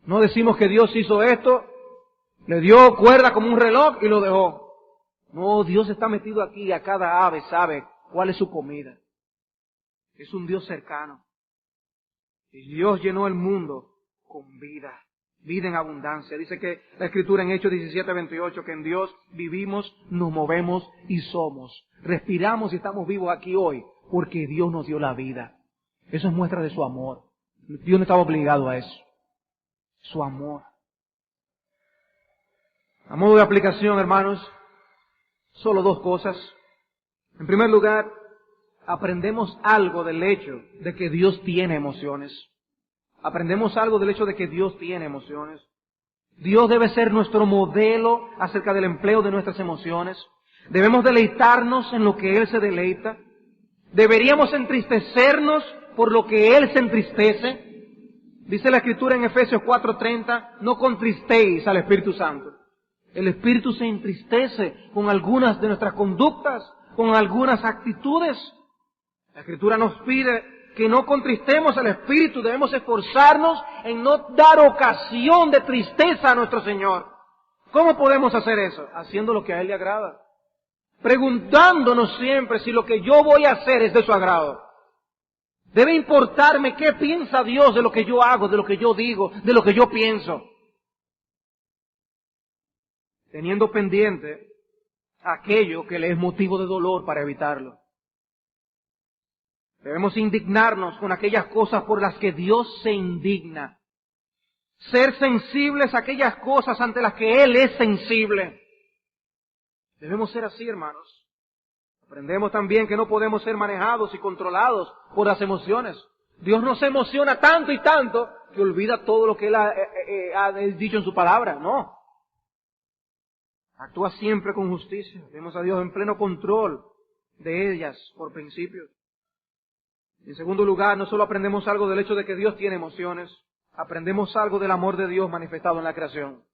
S1: No decimos que Dios hizo esto, le dio cuerda como un reloj y lo dejó. No, Dios está metido aquí y a cada ave sabe cuál es su comida. Es un Dios cercano. Y Dios llenó el mundo con vida. Vida en abundancia. Dice que la Escritura en Hechos 17:28, que en Dios vivimos, nos movemos y somos. Respiramos y estamos vivos aquí hoy porque Dios nos dio la vida. Eso es muestra de su amor. Dios no estaba obligado a eso. Su amor. A modo de aplicación, hermanos, solo dos cosas. En primer lugar, aprendemos algo del hecho de que Dios tiene emociones. Aprendemos algo del hecho de que Dios tiene emociones. Dios debe ser nuestro modelo acerca del empleo de nuestras emociones. Debemos deleitarnos en lo que Él se deleita. Deberíamos entristecernos por lo que Él se entristece. Dice la Escritura en Efesios 4:30, no contristéis al Espíritu Santo. El Espíritu se entristece con algunas de nuestras conductas, con algunas actitudes. La Escritura nos pide que no contristemos al Espíritu, debemos esforzarnos en no dar ocasión de tristeza a nuestro Señor. ¿Cómo podemos hacer eso? Haciendo lo que a Él le agrada. Preguntándonos siempre si lo que yo voy a hacer es de su agrado. Debe importarme qué piensa Dios de lo que yo hago, de lo que yo digo, de lo que yo pienso. Teniendo pendiente aquello que le es motivo de dolor para evitarlo. Debemos indignarnos con aquellas cosas por las que Dios se indigna. Ser sensibles a aquellas cosas ante las que Él es sensible. Debemos ser así, hermanos. Aprendemos también que no podemos ser manejados y controlados por las emociones. Dios nos emociona tanto y tanto que olvida todo lo que Él ha dicho en su palabra. No. Actúa siempre con justicia. Vemos a Dios en pleno control de ellas por principios. En segundo lugar, no solo aprendemos algo del hecho de que Dios tiene emociones, aprendemos algo del amor de Dios manifestado en la creación.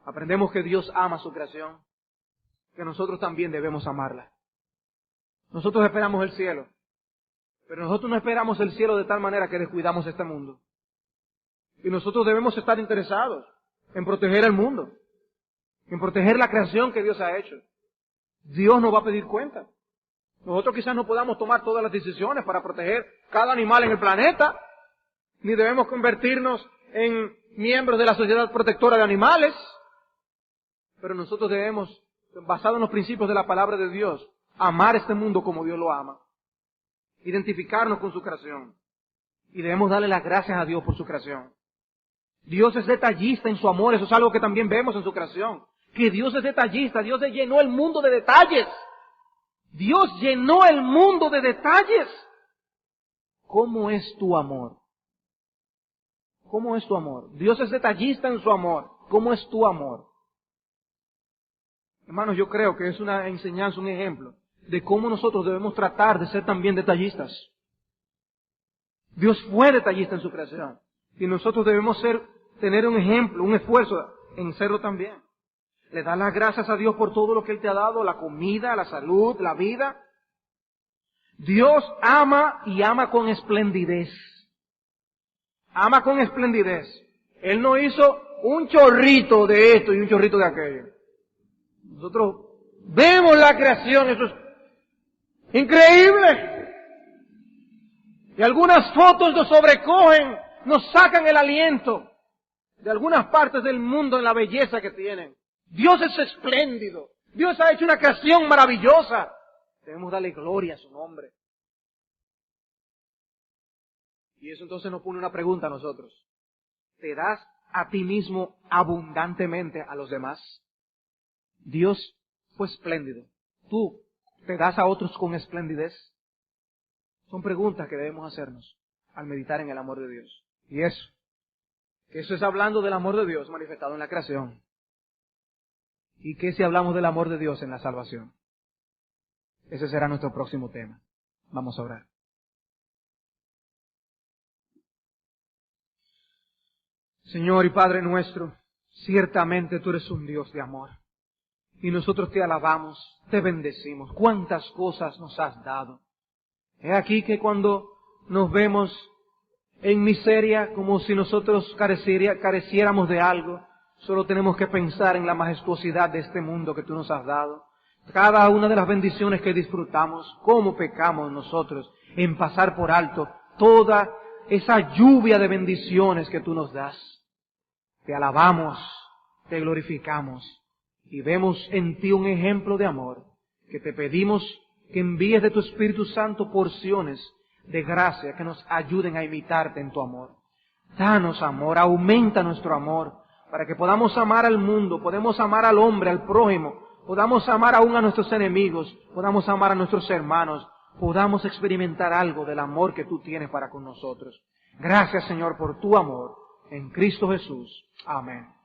S1: Aprendemos que Dios ama su creación, que nosotros también debemos amarla. Nosotros esperamos el cielo, pero nosotros no esperamos el cielo de tal manera que descuidamos este mundo. Y nosotros debemos estar interesados en proteger el mundo, en proteger la creación que Dios ha hecho. Dios nos va a pedir cuenta. Nosotros quizás no podamos tomar todas las decisiones para proteger cada animal en el planeta, ni debemos convertirnos en miembros de la Sociedad Protectora de Animales, pero nosotros debemos, basado en los principios de la palabra de Dios, amar este mundo como Dios lo ama, identificarnos con su creación, y debemos darle las gracias a Dios por su creación. Dios es detallista en su amor, eso es algo que también vemos en su creación, que Dios es detallista, Dios llenó el mundo de detalles. Dios llenó el mundo de detalles. ¿Cómo es tu amor? ¿Cómo es tu amor? Dios es detallista en su amor. ¿Cómo es tu amor? Hermanos, yo creo que es una enseñanza, un ejemplo de cómo nosotros debemos tratar de ser también detallistas. Dios fue detallista en su creación. Y nosotros debemos tener un ejemplo, un esfuerzo en serlo también. Le das las gracias a Dios por todo lo que Él te ha dado, la comida, la salud, la vida. Dios ama y ama con esplendidez. Ama con esplendidez. Él no hizo un chorrito de esto y un chorrito de aquello. Nosotros vemos la creación, eso es increíble. Y algunas fotos nos sobrecogen, nos sacan el aliento de algunas partes del mundo en la belleza que tienen. Dios es espléndido. Dios ha hecho una creación maravillosa. Debemos darle gloria a su nombre. Y eso entonces nos pone una pregunta a nosotros. ¿Te das a ti mismo abundantemente a los demás? Dios fue espléndido. ¿Tú te das a otros con esplendidez? Son preguntas que debemos hacernos al meditar en el amor de Dios. Y eso es hablando del amor de Dios manifestado en la creación. ¿Y qué si hablamos del amor de Dios en la salvación? Ese será nuestro próximo tema. Vamos a orar. Señor y Padre nuestro, ciertamente tú eres un Dios de amor. Y nosotros te alabamos, te bendecimos. Cuántas cosas nos has dado. He aquí que cuando nos vemos en miseria, como si nosotros careciéramos de algo, solo tenemos que pensar en la majestuosidad de este mundo que tú nos has dado. Cada una de las bendiciones que disfrutamos, cómo pecamos nosotros en pasar por alto toda esa lluvia de bendiciones que tú nos das. Te alabamos, te glorificamos y vemos en ti un ejemplo de amor, que te pedimos que envíes de tu Espíritu Santo porciones de gracia que nos ayuden a imitarte en tu amor. Danos amor, aumenta nuestro amor, para que podamos amar al mundo, podamos amar al hombre, al prójimo, podamos amar aún a nuestros enemigos, podamos amar a nuestros hermanos, podamos experimentar algo del amor que tú tienes para con nosotros. Gracias, Señor, por tu amor. En Cristo Jesús. Amén.